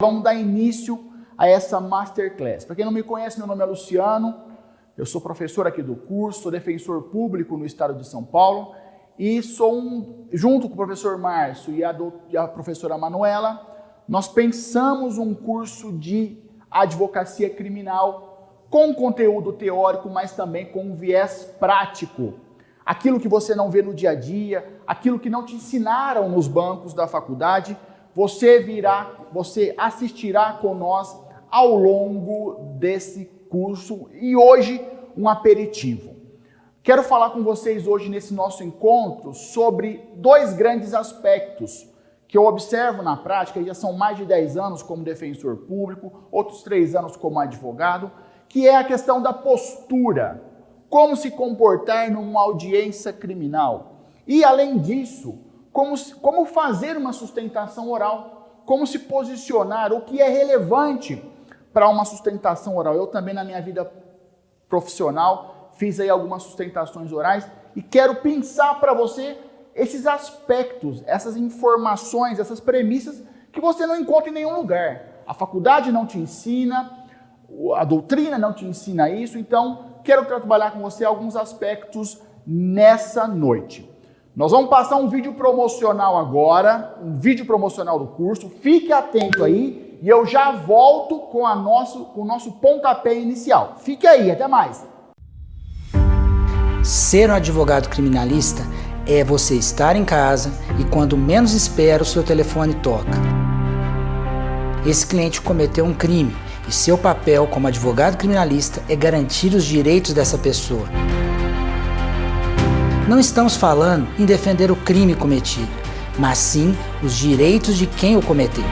Vamos dar início a essa Masterclass. Para quem não me conhece, meu nome é Luciano, eu sou professor aqui do curso, sou defensor público no estado de São Paulo e junto com o professor Márcio e a professora Manuela, nós pensamos um curso de advocacia criminal com conteúdo teórico, mas também com um viés prático. Aquilo que você não vê no dia a dia, aquilo que não te ensinaram nos bancos da faculdade, você assistirá com nós ao longo desse curso e hoje um aperitivo. Quero falar com vocês hoje nesse nosso encontro sobre dois grandes aspectos que eu observo na prática, já são mais de 10 anos como defensor público, outros 3 anos como advogado, que é a questão da postura, como se comportar numa audiência criminal. E além disso, como fazer uma sustentação oral, como se posicionar, o que é relevante para uma sustentação oral. Eu também na minha vida profissional fiz aí algumas sustentações orais e quero pensar para você esses aspectos, essas informações, essas premissas que você não encontra em nenhum lugar. A faculdade não te ensina, a doutrina não te ensina isso, então quero trabalhar com você alguns aspectos nessa noite. Nós vamos passar um vídeo promocional agora, um vídeo promocional do curso. Fique atento aí e eu já volto com o nosso pontapé inicial. Fique aí, até mais. Ser um advogado criminalista é você estar em casa e quando menos espera o seu telefone toca. Esse cliente cometeu um crime e seu papel como advogado criminalista é garantir os direitos dessa pessoa. Não estamos falando em defender o crime cometido, mas sim os direitos de quem o cometeu.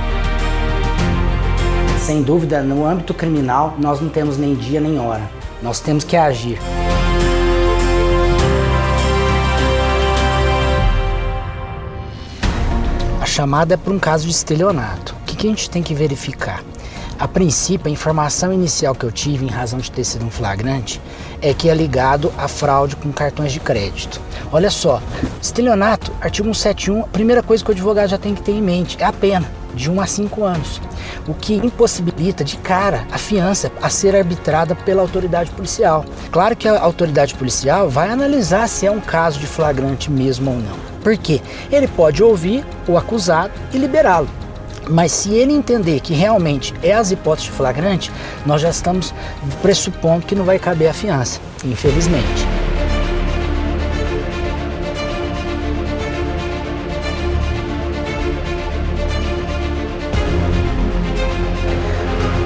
Sem dúvida, no âmbito criminal, nós não temos nem dia nem hora. Nós temos que agir. A chamada é para um caso de estelionato. O que a gente tem que verificar? A princípio, a informação inicial que eu tive, em razão de ter sido um flagrante, é que é ligado à fraude com cartões de crédito. Olha só, estelionato, artigo 171, a primeira coisa que o advogado já tem que ter em mente é a pena, de 1 a 5 anos, o que impossibilita de cara a fiança a ser arbitrada pela autoridade policial. Claro que a autoridade policial vai analisar se é um caso de flagrante mesmo ou não. Por quê? Ele pode ouvir o acusado e liberá-lo. Mas se ele entender que realmente é as hipóteses de flagrante, nós já estamos pressupondo que não vai caber a fiança, infelizmente.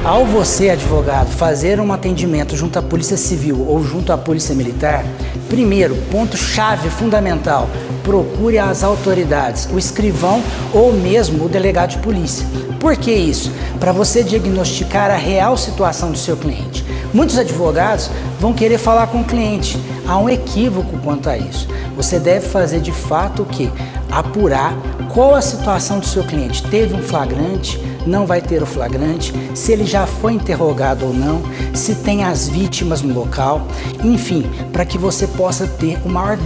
Ao você, advogado, fazer um atendimento junto à Polícia Civil ou junto à Polícia Militar, primeiro, ponto-chave fundamental, procure as autoridades, o escrivão ou mesmo o delegado de polícia. Por que isso? Para você diagnosticar a real situação do seu cliente. Muitos advogados vão querer falar com o cliente. Há um equívoco quanto a isso. Você deve fazer de fato o quê? Apurar qual a situação do seu cliente. Teve um flagrante? Não vai ter o flagrante, se ele já foi interrogado ou não, se tem as vítimas no local, enfim, para que você possa ter o maior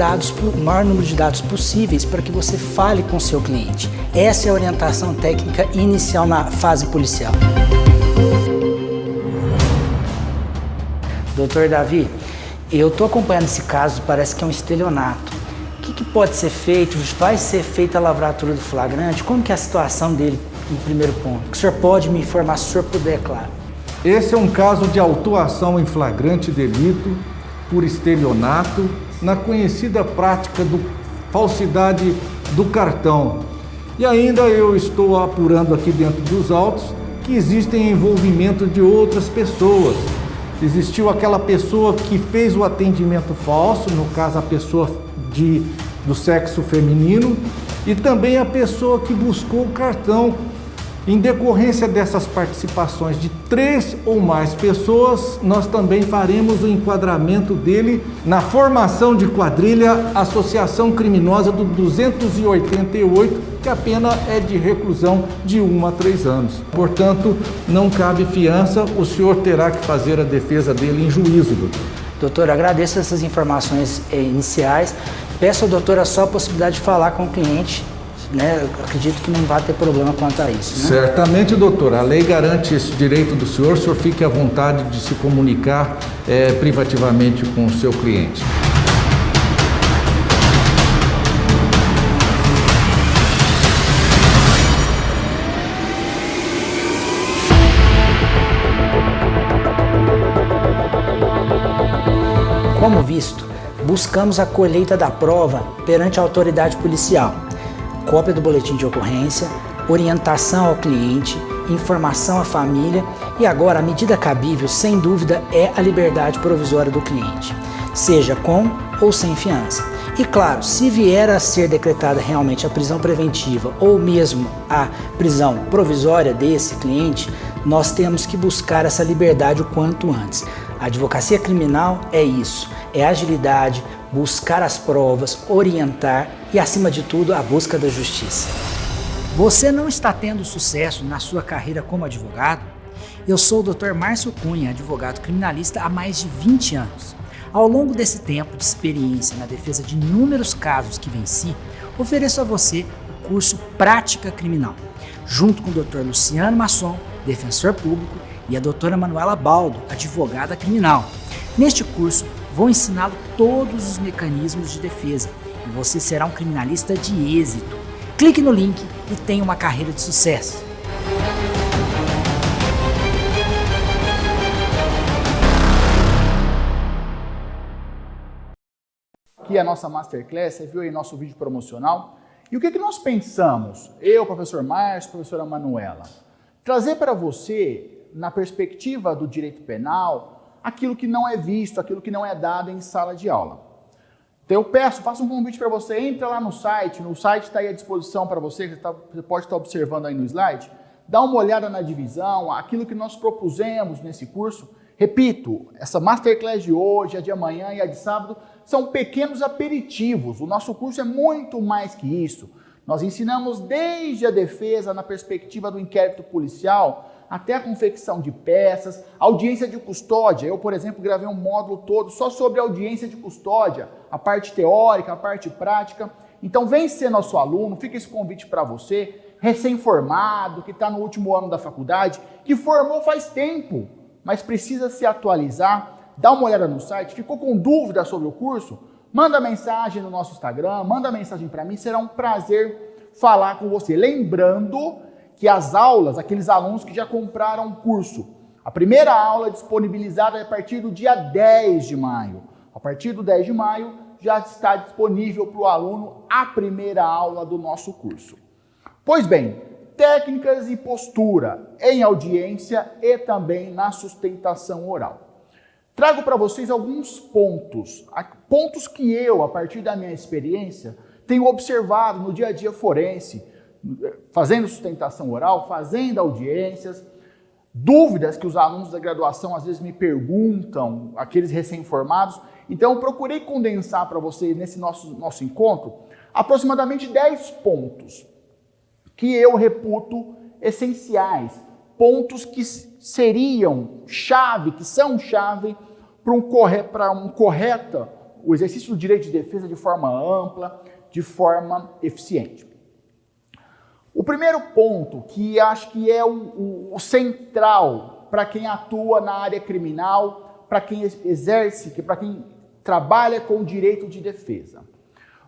número de dados possíveis para que você fale com o seu cliente. Essa é a orientação técnica inicial na fase policial. Doutor Davi, eu estou acompanhando esse caso, parece que é um estelionato. O que pode ser feito? Vai ser feita a lavratura do flagrante? Como que é a situação dele? No primeiro ponto, o senhor pode me informar, se o senhor puder, claro. Esse é um caso de autuação em flagrante delito por estelionato na conhecida prática do falsidade do cartão. E ainda eu estou apurando aqui dentro dos autos que existem envolvimento de outras pessoas. Existiu aquela pessoa que fez o atendimento falso, no caso a pessoa do sexo feminino, e também a pessoa que buscou o cartão. Em decorrência dessas participações de 3 ou mais pessoas, nós também faremos o enquadramento dele na formação de quadrilha, associação criminosa do 288, que a pena é de reclusão de 1 a 3 anos. Portanto, não cabe fiança, o senhor terá que fazer a defesa dele em juízo, doutor. Doutor, agradeço essas informações iniciais. Peço ao doutor só a possibilidade de falar com o cliente, né, eu acredito que não vai ter problema quanto a isso. Né? Certamente, doutor. A lei garante esse direito do senhor. O senhor fique à vontade de se comunicar privativamente com o seu cliente. Como visto, buscamos a colheita da prova perante a autoridade policial, cópia do boletim de ocorrência, orientação ao cliente, informação à família e agora a medida cabível, sem dúvida, é a liberdade provisória do cliente, seja com ou sem fiança. E claro, se vier a ser decretada realmente a prisão preventiva ou mesmo a prisão provisória desse cliente, nós temos que buscar essa liberdade o quanto antes. A advocacia criminal é isso, é agilidade, buscar as provas, orientar e, acima de tudo, a busca da justiça. Você não está tendo sucesso na sua carreira como advogado? Eu sou o Dr. Márcio Cunha, advogado criminalista há mais de 20 anos. Ao longo desse tempo de experiência na defesa de inúmeros casos que venci, ofereço a você o curso Prática Criminal, junto com o Dr. Luciano Masson, defensor público, e a doutora Manuela Baldo, advogada criminal. Neste curso, vou ensiná-lo todos os mecanismos de defesa e você será um criminalista de êxito. Clique no link e tenha uma carreira de sucesso. Aqui a nossa Masterclass, você viu aí nosso vídeo promocional. E o que nós pensamos? Eu, professor Márcio, professora Manuela, trazer para você, na perspectiva do direito penal, aquilo que não é visto, aquilo que não é dado em sala de aula. Então eu peço, faço um convite para você, entra lá no site está aí à disposição para você, você pode estar observando aí no slide, dá uma olhada na divisão, aquilo que nós propusemos nesse curso. Repito, essa Masterclass de hoje, a de amanhã e a de sábado, são pequenos aperitivos. O nosso curso é muito mais que isso. Nós ensinamos desde a defesa na perspectiva do inquérito policial, até a confecção de peças, audiência de custódia. Eu, por exemplo, gravei um módulo todo só sobre audiência de custódia, a parte teórica, a parte prática. Então vem ser nosso aluno, fica esse convite para você, recém-formado, que está no último ano da faculdade, que formou faz tempo, mas precisa se atualizar, dá uma olhada no site, ficou com dúvida sobre o curso? Manda mensagem no nosso Instagram, manda mensagem para mim, será um prazer falar com você. Lembrando que as aulas, aqueles alunos que já compraram o curso, a primeira aula disponibilizada é a partir do dia 10 de maio. A partir do 10 de maio já está disponível para o aluno a primeira aula do nosso curso. Pois bem, técnicas e postura em audiência e também na sustentação oral. Trago para vocês alguns pontos que eu, a partir da minha experiência, tenho observado no dia a dia forense, fazendo sustentação oral, fazendo audiências, dúvidas que os alunos da graduação às vezes me perguntam, aqueles recém-formados. Então eu procurei condensar para vocês nesse nosso encontro aproximadamente 10 pontos que eu reputo essenciais, pontos que seriam chave, que são chave para o exercício do direito de defesa de forma ampla, de forma eficiente. O primeiro ponto, que acho que é o central para quem atua na área criminal, para quem exerce, para quem trabalha com o direito de defesa.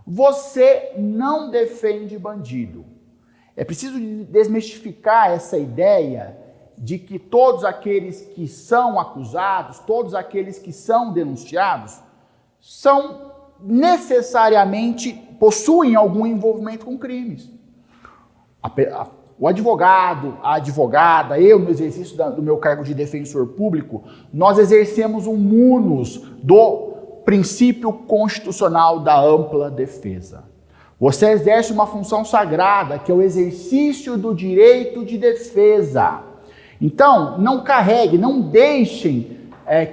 Você não defende bandido. É preciso desmistificar essa ideia de que todos aqueles que são acusados, todos aqueles que são denunciados, são necessariamente, possuem algum envolvimento com crimes. O advogado, a advogada, eu no exercício do meu cargo de defensor público, nós exercemos um munus do princípio constitucional da ampla defesa. Você exerce uma função sagrada, que é o exercício do direito de defesa. Então, não carregue, não deixem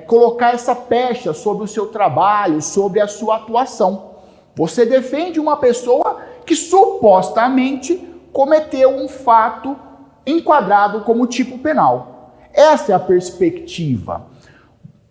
colocar essa pecha sobre o seu trabalho, sobre a sua atuação. Você defende uma pessoa que supostamente cometeu um fato enquadrado como tipo penal. Essa é a perspectiva.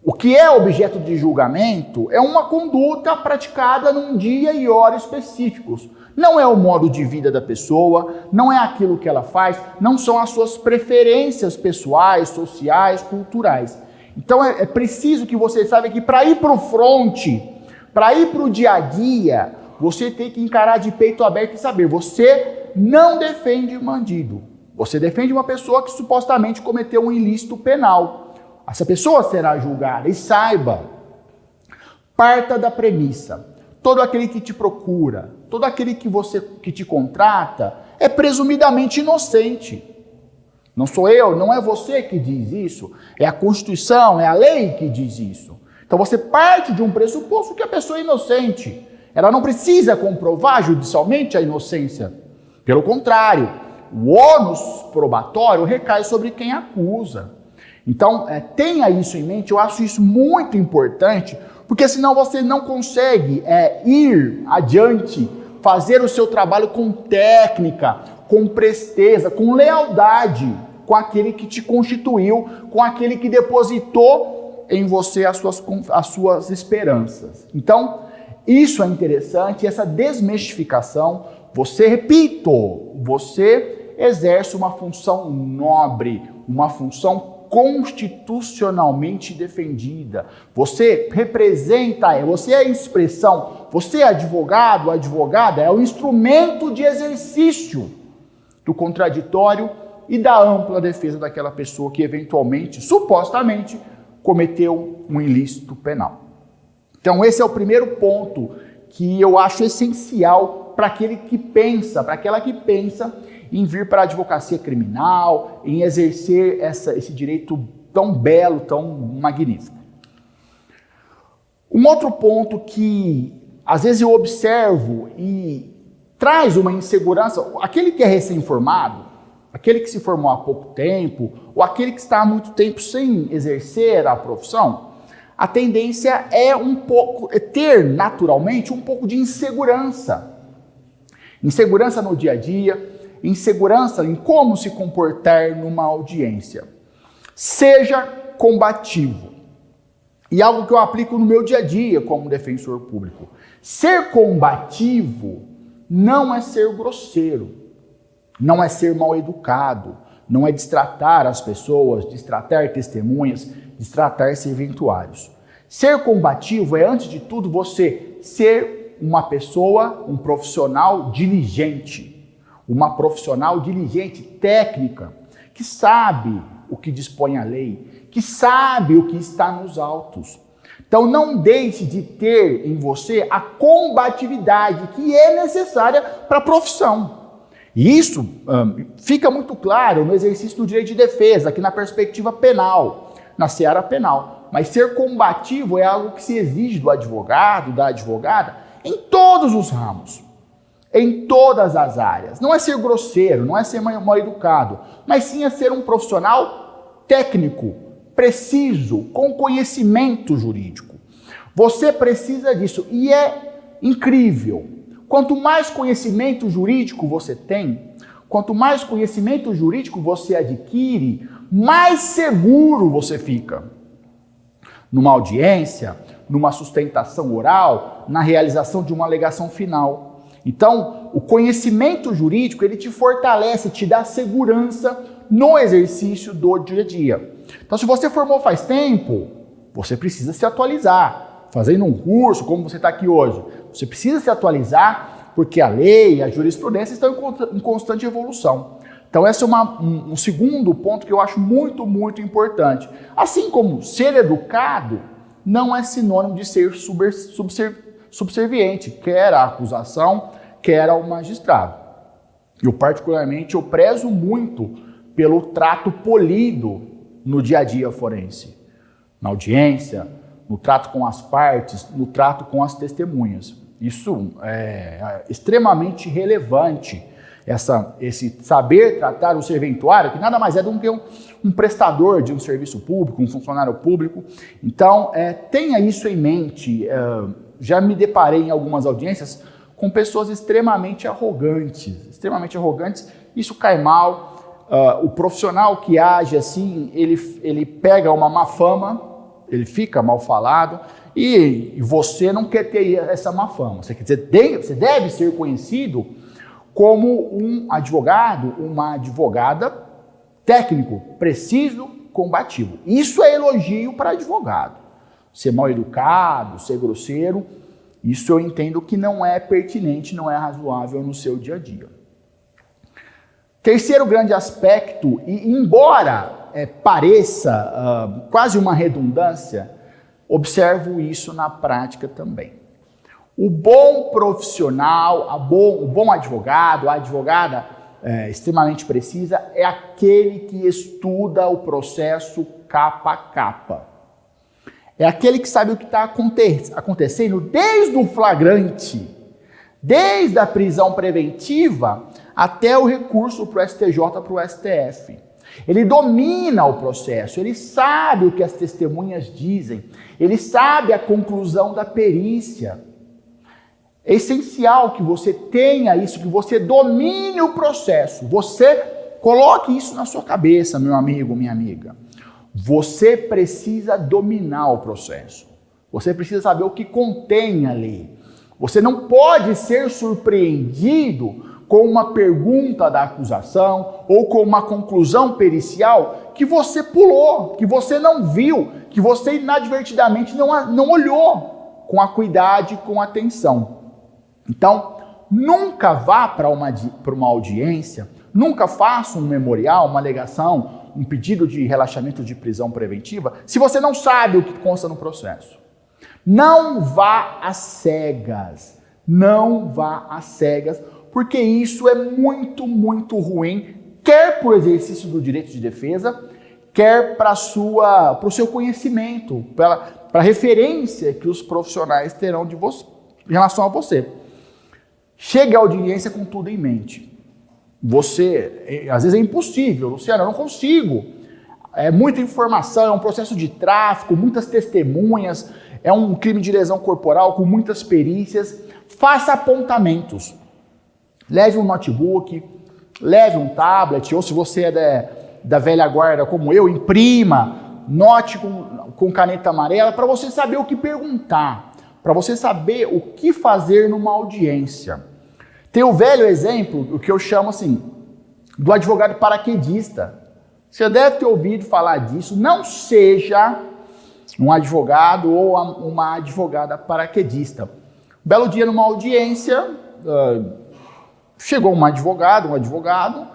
O que é objeto de julgamento é uma conduta praticada num dia e hora específicos. Não é o modo de vida da pessoa, não é aquilo que ela faz, não são as suas preferências pessoais, sociais, culturais. Então é preciso que você saiba que para ir para o fronte, para ir para o dia a dia, você tem que encarar de peito aberto e saber, você não defende bandido. Você defende uma pessoa que supostamente cometeu um ilícito penal. Essa pessoa será julgada e saiba, parta da premissa. Todo aquele que te procura, todo aquele que te contrata, é presumidamente inocente. Não sou eu, não é você que diz isso, é a Constituição, é a lei que diz isso. Então você parte de um pressuposto que a pessoa é inocente. Ela não precisa comprovar judicialmente a inocência. Pelo contrário, o ônus probatório recai sobre quem acusa. Então, tenha isso em mente, eu acho isso muito importante, porque senão você não consegue ir adiante, fazer o seu trabalho com técnica, com presteza, com lealdade, com aquele que te constituiu, com aquele que depositou em você as suas esperanças. Então, isso é interessante, essa desmistificação, você exerce uma função nobre, uma função constitucionalmente defendida. Você representa, você é a expressão, você é advogado, advogada, é o instrumento de exercício do contraditório e da ampla defesa daquela pessoa que eventualmente, supostamente, cometeu um ilícito penal. Então esse é o primeiro ponto que eu acho essencial para aquele que pensa, para aquela que pensa em vir para a advocacia criminal, em exercer esse direito tão belo, tão magnífico. Um outro ponto que às vezes eu observo e traz uma insegurança, aquele que é recém-formado, aquele que se formou há pouco tempo, ou aquele que está há muito tempo sem exercer a profissão, a tendência é ter naturalmente um pouco de insegurança. Insegurança no dia a dia, insegurança em como se comportar numa audiência. Seja combativo. E algo que eu aplico no meu dia a dia como defensor público. Ser combativo não é ser grosseiro, não é ser mal educado, não é destratar as pessoas, destratar testemunhas, destratar serventuários. Ser combativo é, antes de tudo, você ser uma pessoa, um profissional diligente. Uma profissional diligente, técnica, que sabe o que dispõe a lei, que sabe o que está nos autos. Então não deixe de ter em você a combatividade que é necessária para a profissão. E isso fica muito claro no exercício do direito de defesa, aqui na perspectiva penal, na seara penal. Mas ser combativo é algo que se exige do advogado, da advogada, em todos os ramos. Em todas as áreas. Não é ser grosseiro, não é ser mal educado, mas sim é ser um profissional técnico, preciso, com conhecimento jurídico. Você precisa disso e é incrível. Quanto mais conhecimento jurídico você tem, quanto mais conhecimento jurídico você adquire, mais seguro você fica. Numa audiência, numa sustentação oral, na realização de uma alegação final. Então, o conhecimento jurídico, ele te fortalece, te dá segurança no exercício do dia a dia. Então, se você formou faz tempo, você precisa se atualizar. Fazendo um curso, como você está aqui hoje, você precisa se atualizar, porque a lei, a jurisprudência estão em constante evolução. Então, esse é um segundo ponto que eu acho muito, muito importante. Assim como ser educado não é sinônimo de ser subserviente, quer à acusação, quer ao magistrado. Eu particularmente, eu prezo muito pelo trato polido no dia a dia forense, na audiência, no trato com as partes, no trato com as testemunhas. Isso é extremamente relevante, esse saber tratar o serventuário, que nada mais é do que um prestador de um serviço público, um funcionário público. Então, tenha isso em mente. Já me deparei em algumas audiências com pessoas extremamente arrogantes, isso cai mal. O profissional que age assim, ele pega uma má fama, ele fica mal falado, E você não quer ter essa má fama. Você deve ser conhecido como um advogado, uma advogada técnico, preciso, combativo. Isso é elogio para advogado. Ser mal educado, ser grosseiro, isso eu entendo que não é pertinente, não é razoável no seu dia a dia. Terceiro grande aspecto, e embora pareça quase uma redundância, observo isso na prática também. O bom profissional, o bom advogado, a advogada extremamente precisa, é aquele que estuda o processo capa a capa. É aquele que sabe o que está acontecendo desde o flagrante, desde a prisão preventiva até o recurso para o STJ, para o STF. Ele domina o processo, ele sabe o que as testemunhas dizem, ele sabe a conclusão da perícia. É essencial que você tenha isso, que você domine o processo. Você coloque isso na sua cabeça, meu amigo, minha amiga. Você precisa dominar o processo. Você precisa saber o que contém a lei. Você não pode ser surpreendido com uma pergunta da acusação ou com uma conclusão pericial que você pulou, que você não viu, que você inadvertidamente não olhou com acuidade, com atenção. Então, nunca vá para uma audiência, nunca faça um memorial, uma alegação, um pedido de relaxamento de prisão preventiva, se você não sabe o que consta no processo. Não vá às cegas, não vá às cegas, porque isso é muito, muito ruim, quer para o exercício do direito de defesa, quer para o seu conhecimento, para a referência que os profissionais terão de você, em relação a você. Chegue à audiência com tudo em mente. Você, às vezes é impossível, Luciano, eu não consigo. É muita informação, é um processo de tráfico, muitas testemunhas, é um crime de lesão corporal com muitas perícias. Faça apontamentos. Leve um notebook, leve um tablet, ou se você é da velha guarda como eu, imprima, note com caneta amarela para você saber o que perguntar, para você saber o que fazer numa audiência. Tem o velho exemplo, o que eu chamo assim, do advogado paraquedista. Você deve ter ouvido falar disso. Não seja um advogado ou uma advogada paraquedista. Um belo dia numa audiência, chegou um advogado,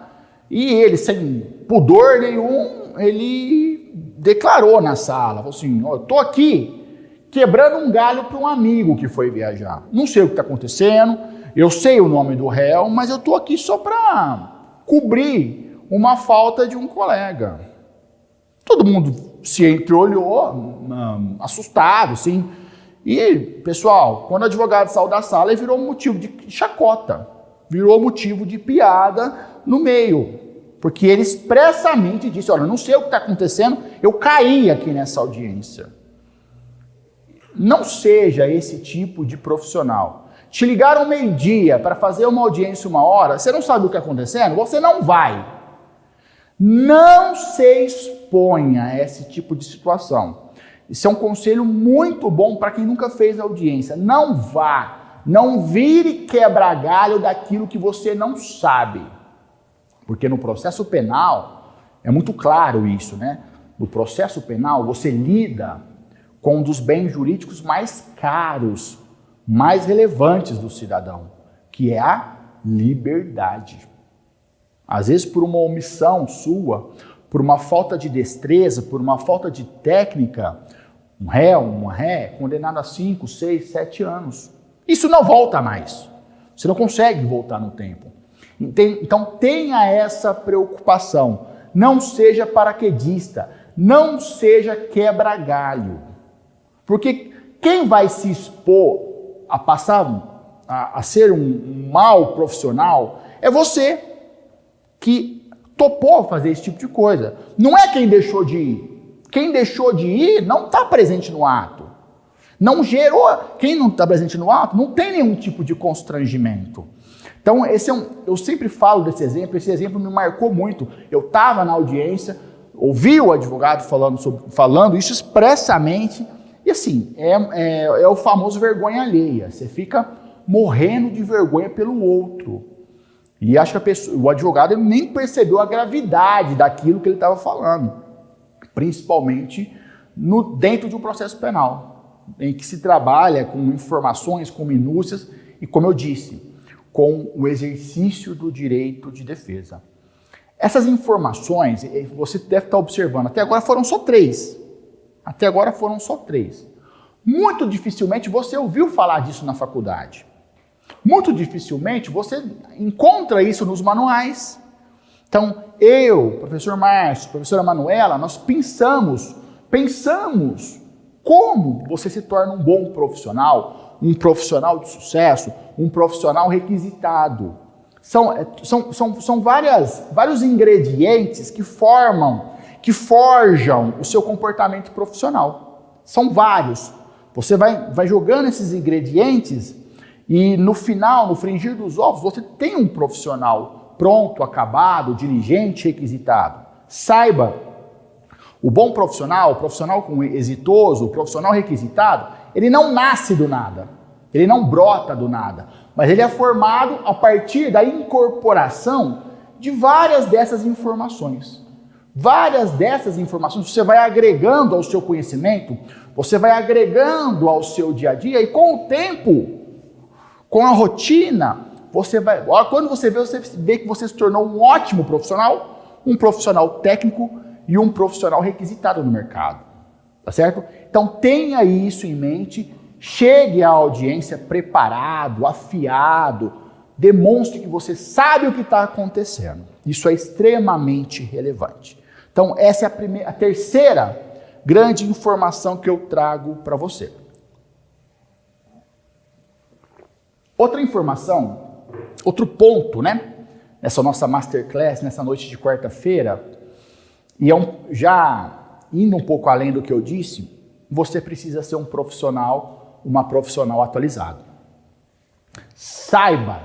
e ele, sem pudor nenhum, ele declarou na sala, falou assim, eu estou aqui quebrando um galho para um amigo que foi viajar. Não sei o que está acontecendo, eu sei o nome do réu, mas eu estou aqui só para cobrir uma falta de um colega. Todo mundo se entreolhou, assustado, sim. E, pessoal, quando o advogado saiu da sala, ele virou motivo de chacota, virou motivo de piada no meio. Porque ele expressamente disse, olha, não sei o que está acontecendo, eu caí aqui nessa audiência. Não seja esse tipo de profissional. Te ligaram meio-dia para fazer uma audiência 1 hora, você não sabe o que está acontecendo? Você não vai. Não se exponha a esse tipo de situação. Isso é um conselho muito bom para quem nunca fez audiência. Não vá, não vire quebra-galho daquilo que você não sabe. Porque no processo penal, é muito claro isso, né? No processo penal, você lida com um dos bens jurídicos mais caros, mais relevantes do cidadão, que é a liberdade. Às vezes por uma omissão sua, por uma falta de destreza, por uma falta de técnica, um réu, uma ré, condenado a 5, 6, 7 anos. Isso não volta mais. Você não consegue voltar no tempo. Então tenha essa preocupação. Não seja paraquedista, não seja quebra-galho. Porque quem vai se expor a passar a ser um mau profissional é você que topou fazer esse tipo de coisa. Não é quem deixou de ir. Quem deixou de ir não está presente no ato. Não gerou. Quem não está presente no ato não tem nenhum tipo de constrangimento. Então, eu sempre falo desse exemplo, esse exemplo me marcou muito. Eu estava na audiência, ouvi o advogado falando isso expressamente, E assim, é o famoso vergonha alheia. Você fica morrendo de vergonha pelo outro. E acho que o advogado nem percebeu a gravidade daquilo que ele estava falando. Principalmente dentro de um processo penal, em que se trabalha com informações, com minúcias e, como eu disse, com o exercício do direito de defesa. Essas informações, você deve estar observando, até agora foram só 3. Muito dificilmente você ouviu falar disso na faculdade. Muito dificilmente você encontra isso nos manuais. Então, eu, professor Márcio, professora Manuela, nós pensamos como você se torna um bom profissional, um profissional de sucesso, um profissional requisitado. São vários ingredientes que forjam o seu comportamento profissional. São vários. Você vai jogando esses ingredientes e no final, no frigir dos ovos, você tem um profissional pronto, acabado, diligente, requisitado. Saiba, o bom profissional, o profissional exitoso, o profissional requisitado, ele não nasce do nada, ele não brota do nada, mas ele é formado a partir da incorporação de várias dessas informações. Várias dessas informações você vai agregando ao seu conhecimento, você vai agregando ao seu dia a dia e com o tempo, com a rotina, quando você vê que você se tornou um ótimo profissional, um profissional técnico e um profissional requisitado no mercado, tá certo? Então tenha isso em mente, chegue à audiência preparado, afiado, demonstre que você sabe o que está acontecendo. Isso é extremamente relevante. Então essa é a terceira grande informação que eu trago para você. Outra informação, outro ponto, né? Nessa nossa Masterclass, nessa noite de quarta-feira, e já indo um pouco além do que eu disse, você precisa ser um profissional, uma profissional atualizado. Saiba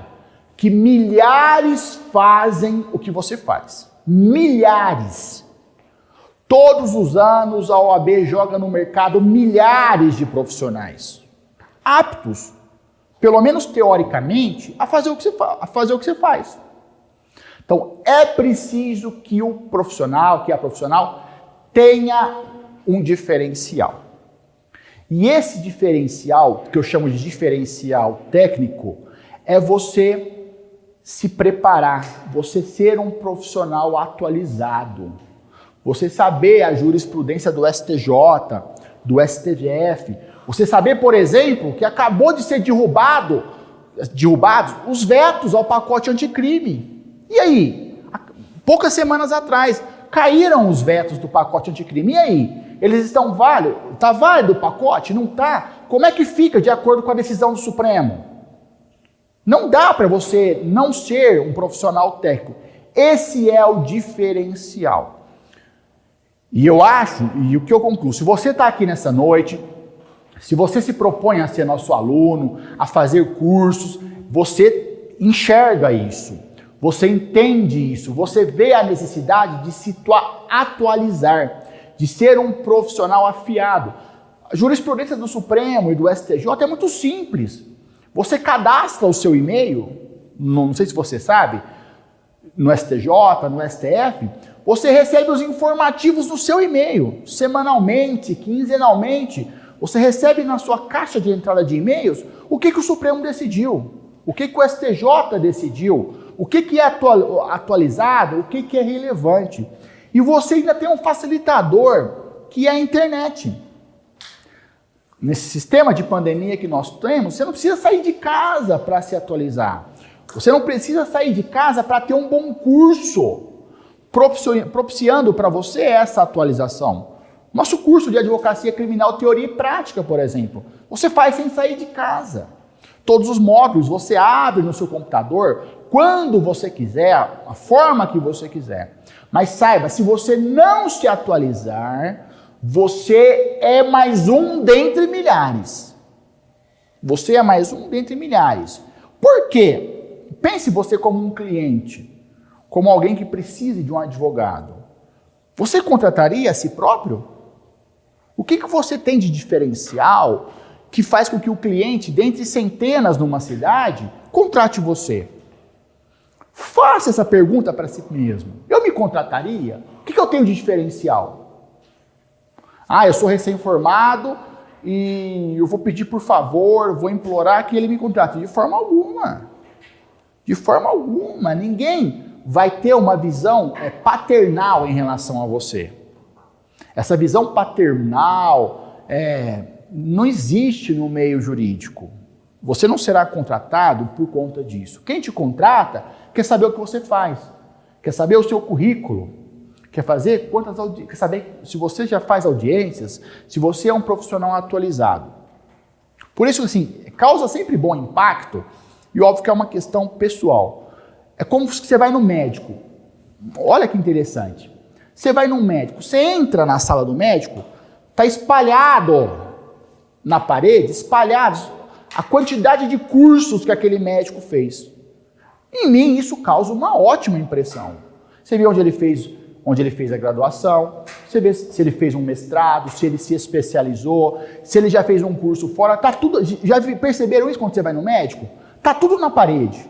que milhares fazem o que você faz. Milhares. Todos os anos a OAB joga no mercado milhares de profissionais aptos, pelo menos teoricamente, a fazer o que você faz. Então, é preciso que o profissional, que a profissional, tenha um diferencial. E esse diferencial, que eu chamo de diferencial técnico, é você se preparar, você ser um profissional atualizado, você saber a jurisprudência do STJ, do STF, você saber, por exemplo, que acabou de ser derrubados os vetos ao pacote anticrime. E aí? Poucas semanas atrás, caíram os vetos do pacote anticrime. E aí? Eles estão válidos? Está válido o pacote? Não está? Como é que fica de acordo com a decisão do Supremo? Não dá para você não ser um profissional técnico. Esse é o diferencial. E eu acho, e o que eu concluo, se você está aqui nessa noite, se você se propõe a ser nosso aluno, a fazer cursos, você enxerga isso, você entende isso, você vê a necessidade de se atualizar, de ser um profissional afiado. A jurisprudência do Supremo e do STJ é muito simples. Você cadastra o seu e-mail, não sei se você sabe, no STJ, no STF, você recebe os informativos do seu e-mail, semanalmente, quinzenalmente. Você recebe na sua caixa de entrada de e-mails o que o Supremo decidiu, o que o STJ decidiu, o que é atualizado, o que é relevante. E você ainda tem um facilitador, que é a internet. Nesse sistema de pandemia que nós temos, você não precisa sair de casa para se atualizar. Você não precisa sair de casa para ter um bom curso, propiciando para você essa atualização. Nosso curso de Advocacia Criminal, Teoria e Prática, por exemplo, você faz sem sair de casa. Todos os módulos você abre no seu computador, quando você quiser, a forma que você quiser. Mas saiba, se você não se atualizar, você é mais um dentre milhares. Você é mais um dentre milhares. Por quê? Pense você como um cliente, como alguém que precise de um advogado. Você contrataria a si próprio? O que você tem de diferencial que faz com que o cliente, dentre centenas numa cidade, contrate você? Faça essa pergunta para si mesmo. Eu me contrataria? O que eu tenho de diferencial? Eu sou recém-formado e eu vou pedir por favor, vou implorar que ele me contrate. De forma alguma. De forma alguma. Ninguém vai ter uma visão paternal em relação a você. Essa visão paternal não existe no meio jurídico. Você não será contratado por conta disso. Quem te contrata quer saber o que você faz, quer saber o seu currículo, quer saber se você já faz audiências, se você é um profissional atualizado. Por isso, assim, causa sempre bom impacto e óbvio que é uma questão pessoal. É como se você vai no médico. Olha que interessante. Você vai num médico, você entra na sala do médico, está espalhado na parede, espalhados a quantidade de cursos que aquele médico fez. Em mim, isso causa uma ótima impressão. Você vê onde ele fez a graduação, você vê se ele fez um mestrado, se ele se especializou, se ele já fez um curso fora, tá tudo. Já perceberam isso quando você vai no médico? Tá tudo na parede.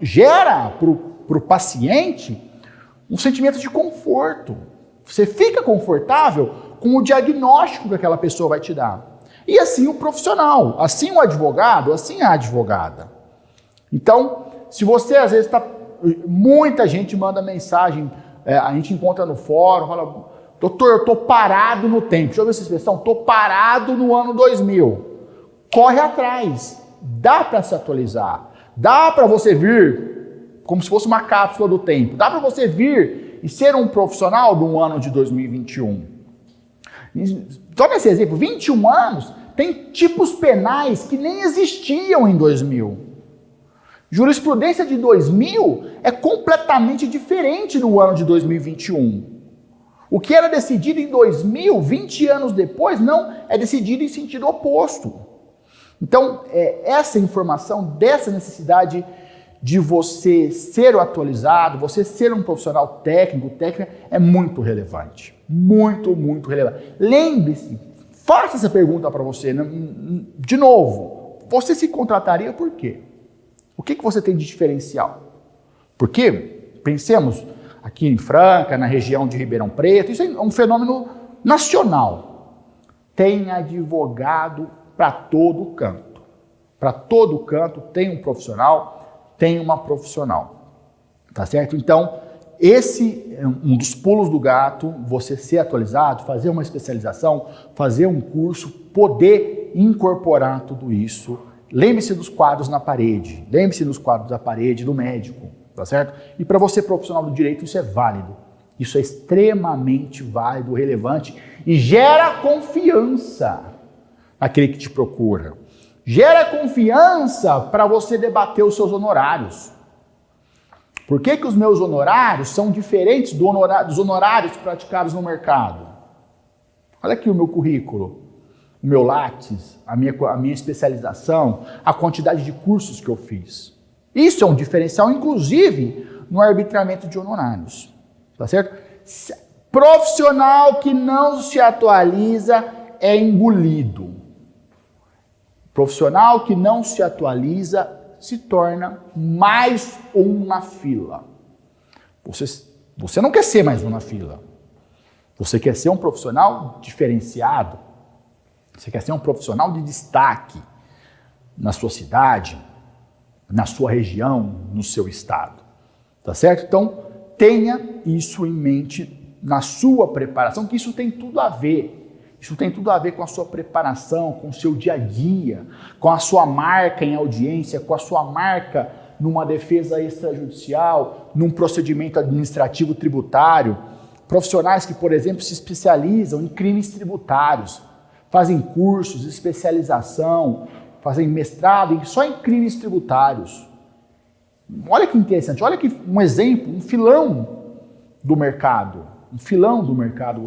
Gera para o paciente um sentimento de conforto. Você fica confortável com o diagnóstico que aquela pessoa vai te dar. E assim o profissional, assim o advogado, assim a advogada. Então, se você às vezes muita gente manda mensagem, a gente encontra no fórum, fala, doutor, eu estou parado no tempo. Deixa eu ver essa expressão, estou parado no ano 2000. Corre atrás, dá para se atualizar, dá para você vir, como se fosse uma cápsula do tempo, dá para você vir e ser um profissional do ano de 2021. Toma esse exemplo, 21 anos, tem tipos penais que nem existiam em 2000. Jurisprudência de 2000 é completamente diferente no ano de 2021. O que era decidido em 2000, 20 anos depois, não é decidido em sentido oposto. Então, essa informação, dessa necessidade de você ser atualizado, você ser um profissional técnica, é muito relevante. Muito, muito relevante. Lembre-se, faça essa pergunta para você. De novo, você se contrataria por quê? O que você tem de diferencial? Porque, pensemos, aqui em Franca, na região de Ribeirão Preto, isso é um fenômeno nacional. Tem advogado para todo canto. Para todo canto tem um profissional, tem uma profissional. Tá certo? Então, esse é um dos pulos do gato, você ser atualizado, fazer uma especialização, fazer um curso, poder incorporar tudo isso. Lembre-se dos quadros na parede, lembre-se dos quadros da parede do médico, tá certo? E para você, profissional do direito, isso é válido. Isso é extremamente válido, relevante e gera confiança naquele que te procura. Gera confiança para você debater os seus honorários. Por que os meus honorários são diferentes dos honorários praticados no mercado? Olha aqui o meu currículo. O meu Lattes, a minha especialização, a quantidade de cursos que eu fiz. Isso é um diferencial, inclusive, no arbitramento de honorários. Tá certo? Profissional que não se atualiza é engolido. Profissional que não se atualiza se torna mais um na fila. Você não quer ser mais um na fila. Você quer ser um profissional diferenciado. Você quer ser um profissional de destaque na sua cidade, na sua região, no seu estado. Tá certo? Então, tenha isso em mente na sua preparação, que isso tem tudo a ver. Isso tem tudo a ver com a sua preparação, com o seu dia a dia, com a sua marca em audiência, com a sua marca numa defesa extrajudicial, num procedimento administrativo tributário. Profissionais que, por exemplo, se especializam em crimes tributários, fazem cursos, especialização, fazem mestrado só em crimes tributários. Olha que interessante, olha que um exemplo, um filão do mercado. Um filão do mercado.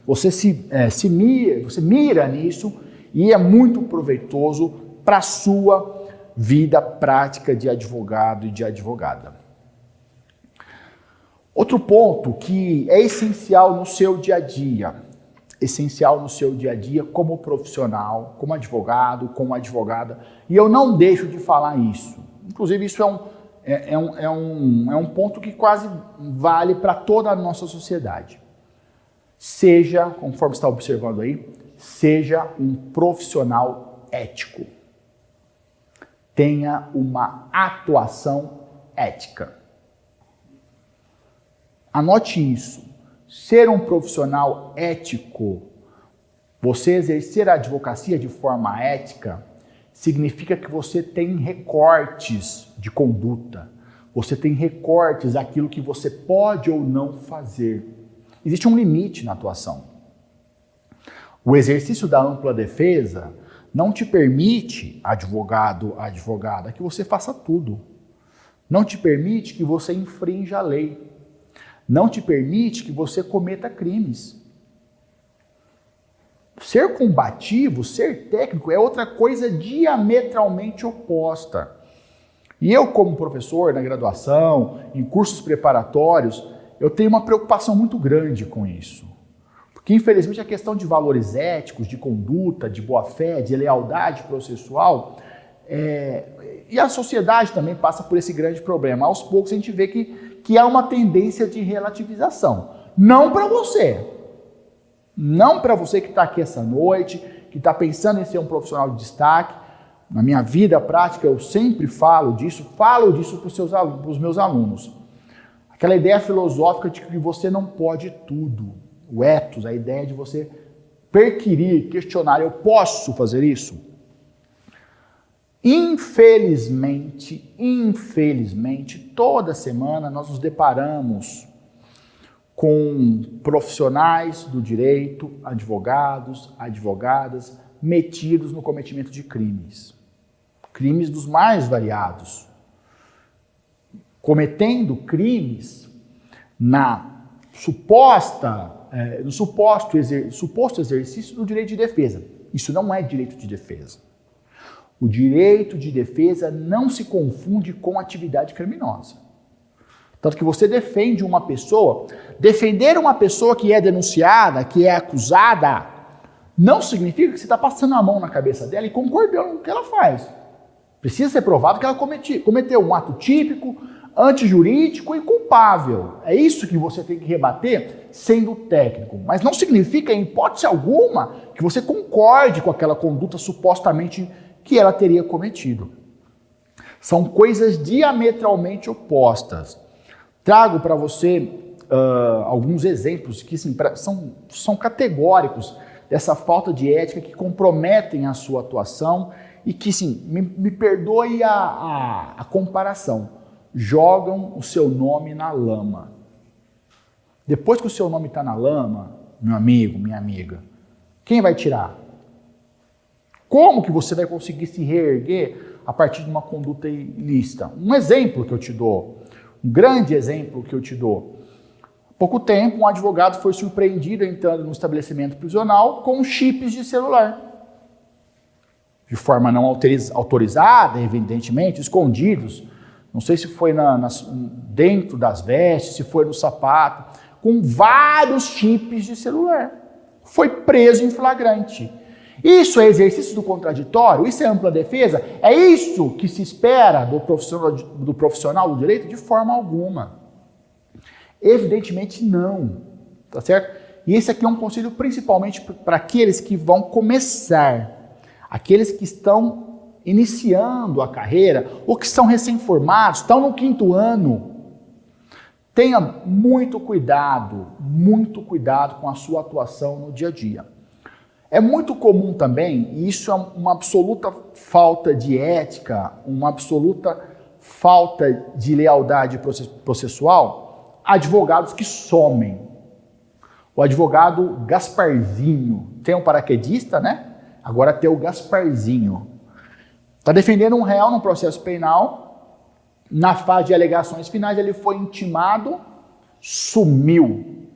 Você mira nisso e é muito proveitoso para a sua vida prática de advogado e de advogada. Outro ponto que é essencial no seu dia a dia essencial no seu dia a dia como profissional, como advogado, como advogada. E eu não deixo de falar isso. Inclusive, isso é um ponto que quase vale para toda a nossa sociedade. Seja, conforme está observando aí, seja um profissional ético. Tenha uma atuação ética. Anote isso. Ser um profissional ético, você exercer a advocacia de forma ética, significa que você tem recortes de conduta. Você tem recortes daquilo que você pode ou não fazer. Existe um limite na atuação. O exercício da ampla defesa não te permite, advogado, advogada, que você faça tudo. Não te permite que você infrinja a lei. Não te permite que você cometa crimes. Ser combativo, ser técnico é outra coisa diametralmente oposta. E eu, como professor na graduação, em cursos preparatórios, eu tenho uma preocupação muito grande com isso. Porque, infelizmente, a questão de valores éticos, de conduta, de boa-fé, de lealdade processual, e a sociedade também passa por esse grande problema. Aos poucos a gente vê que há uma tendência de relativização. Não para você. Não para você que está aqui essa noite, que está pensando em ser um profissional de destaque. Na minha vida prática eu sempre falo disso para os meus alunos. Aquela ideia filosófica de que você não pode tudo. O ethos, a ideia de você perquirir, questionar, eu posso fazer isso? Infelizmente, toda semana nós nos deparamos com profissionais do direito, advogados, advogadas, metidos no cometimento de crimes. Crimes dos mais variados. Cometendo crimes no suposto exercício do direito de defesa. Isso não é direito de defesa. O direito de defesa não se confunde com atividade criminosa. Tanto que você defender uma pessoa que é denunciada, que é acusada, não significa que você está passando a mão na cabeça dela e concordando com o que ela faz. Precisa ser provado que ela cometeu um ato típico, antijurídico e culpável. É isso que você tem que rebater sendo técnico. Mas não significa, em hipótese alguma, que você concorde com aquela conduta supostamente que ela teria cometido. São coisas diametralmente opostas. Trago para você alguns exemplos que assim, são categóricos dessa falta de ética que comprometem a sua atuação e que, sim, me perdoe a comparação. Jogam o seu nome na lama. Depois que o seu nome está na lama, meu amigo, minha amiga, quem vai tirar? Como que você vai conseguir se reerguer a partir de uma conduta ilícita? Um exemplo que eu te dou, um grande exemplo que eu te dou. Há pouco tempo, um advogado foi surpreendido entrando num estabelecimento prisional com chips de celular. De forma não autorizada, evidentemente, escondidos. Não sei se foi dentro das vestes, se foi no sapato, com vários chips de celular. Foi preso em flagrante. Isso é exercício do contraditório? Isso é ampla defesa? É isso que se espera do profissional do direito? De forma alguma. Evidentemente não. Tá certo? E esse aqui é um conselho principalmente para aqueles que vão começar, aqueles que estão iniciando a carreira, ou que são recém-formados, estão no 5º ano. Tenha muito cuidado com a sua atuação no dia a dia. É muito comum também, e isso é uma absoluta falta de ética, uma absoluta falta de lealdade processual, advogados que somem. O advogado Gasparzinho, tem um paraquedista, né? Agora tem o Gasparzinho. Está defendendo um réu num processo penal, na fase de alegações finais ele foi intimado, sumiu,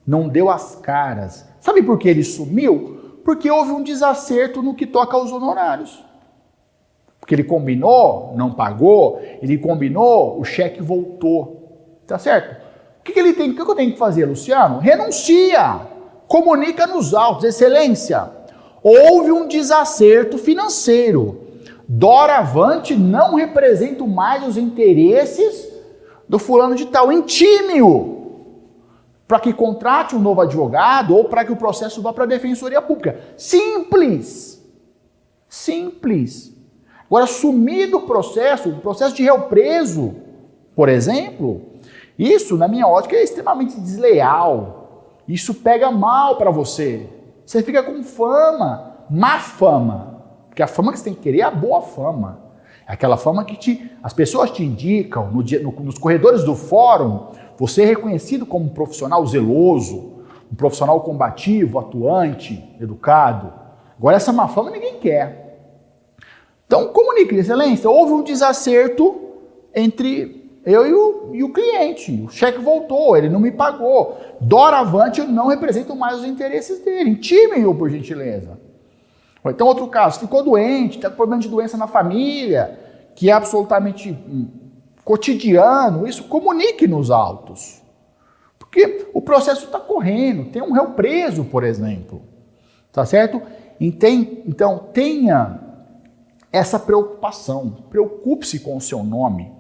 não deu as caras. Sabe por que ele sumiu? Porque houve um desacerto no que toca aos honorários. Porque ele combinou, não pagou, ele combinou, o cheque voltou. Tá certo? O que eu tenho que fazer, Luciano? Renuncia! comunica nos autos, excelência, houve um desacerto financeiro. Doravante não represento mais os interesses do fulano de tal. Intime-o para que contrate um novo advogado ou para que o processo vá para a Defensoria Pública. Simples. Simples. Agora, sumido o processo de réu preso, por exemplo, isso, na minha ótica, é extremamente desleal. Isso pega mal para você. Você fica com fama, má fama. Porque a fama que você tem que querer é a boa fama. É aquela fama que as pessoas te indicam nos corredores do fórum, você é reconhecido como um profissional zeloso, um profissional combativo, atuante, educado. Agora, essa má fama ninguém quer. Então, comunique, excelência, houve um desacerto entre eu e o cliente. O cheque voltou, ele não me pagou. Doravante, eu não represento mais os interesses dele. Intime-o, por gentileza. Ou então, outro caso, ficou doente, está com problema de doença na família, que é absolutamente cotidiano. Isso, comunique nos autos. Porque o processo está correndo, tem um réu preso, por exemplo. Tá certo? Então, tenha essa preocupação. Preocupe-se com o seu nome.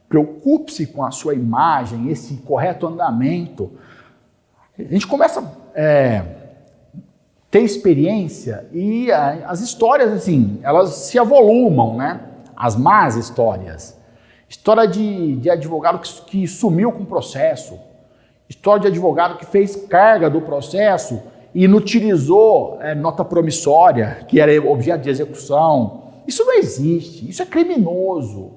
Preocupe-se com a sua imagem, esse correto andamento. A gente começa a ter experiência e as histórias, assim, elas se avolumam, né? As más histórias. História de advogado que sumiu com o processo. História de advogado que fez carga do processo e inutilizou nota promissória, que era objeto de execução. Isso não existe, isso é criminoso.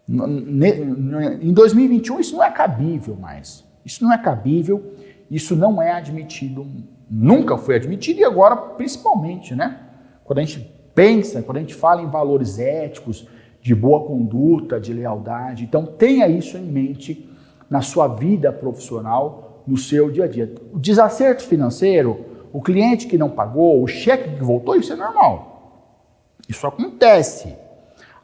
Em 2021 isso não é cabível mais. Isso não é cabível, isso não é admitido, nunca foi admitido e agora principalmente, né? Quando a gente pensa, quando a gente fala em valores éticos, de boa conduta, de lealdade, então tenha isso em mente na sua vida profissional, no seu dia a dia. O desacerto financeiro, o cliente que não pagou, o cheque que voltou, isso é normal. Isso acontece.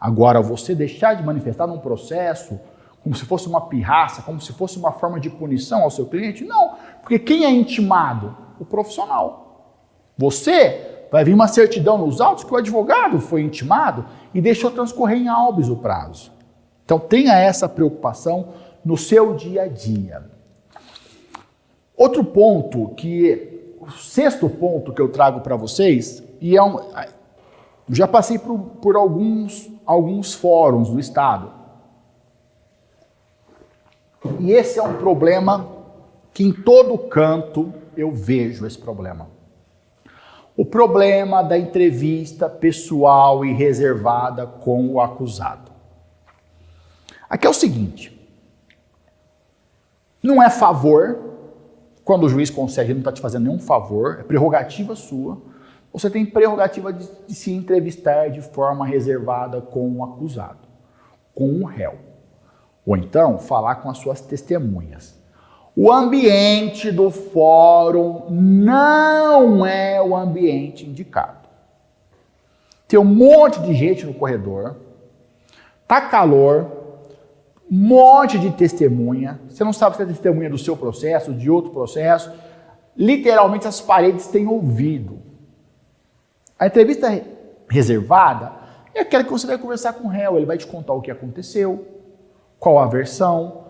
Agora, você deixar de manifestar num processo como se fosse uma pirraça, como se fosse uma forma de punição ao seu cliente, não. Porque quem é intimado? O profissional. Você vai vir uma certidão nos autos que o advogado foi intimado e deixou transcorrer em habeas o prazo. Então, tenha essa preocupação no seu dia a dia. Outro ponto, o sexto ponto que eu trago para vocês, e já passei por alguns fóruns do Estado. E esse é um problema que em todo canto eu vejo esse problema. O problema da entrevista pessoal e reservada com o acusado. Aqui é o seguinte, não é favor, quando o juiz consegue, ele não está te fazendo nenhum favor, é prerrogativa sua. Você tem prerrogativa de se entrevistar de forma reservada com o acusado, com o réu. Ou então, falar com as suas testemunhas. O ambiente do fórum não é o ambiente indicado. Tem um monte de gente no corredor, tá calor, um monte de testemunha, você não sabe se é testemunha do seu processo, de outro processo, literalmente as paredes têm ouvido. A entrevista reservada é aquela que você vai conversar com o réu, ele vai te contar o que aconteceu, qual a versão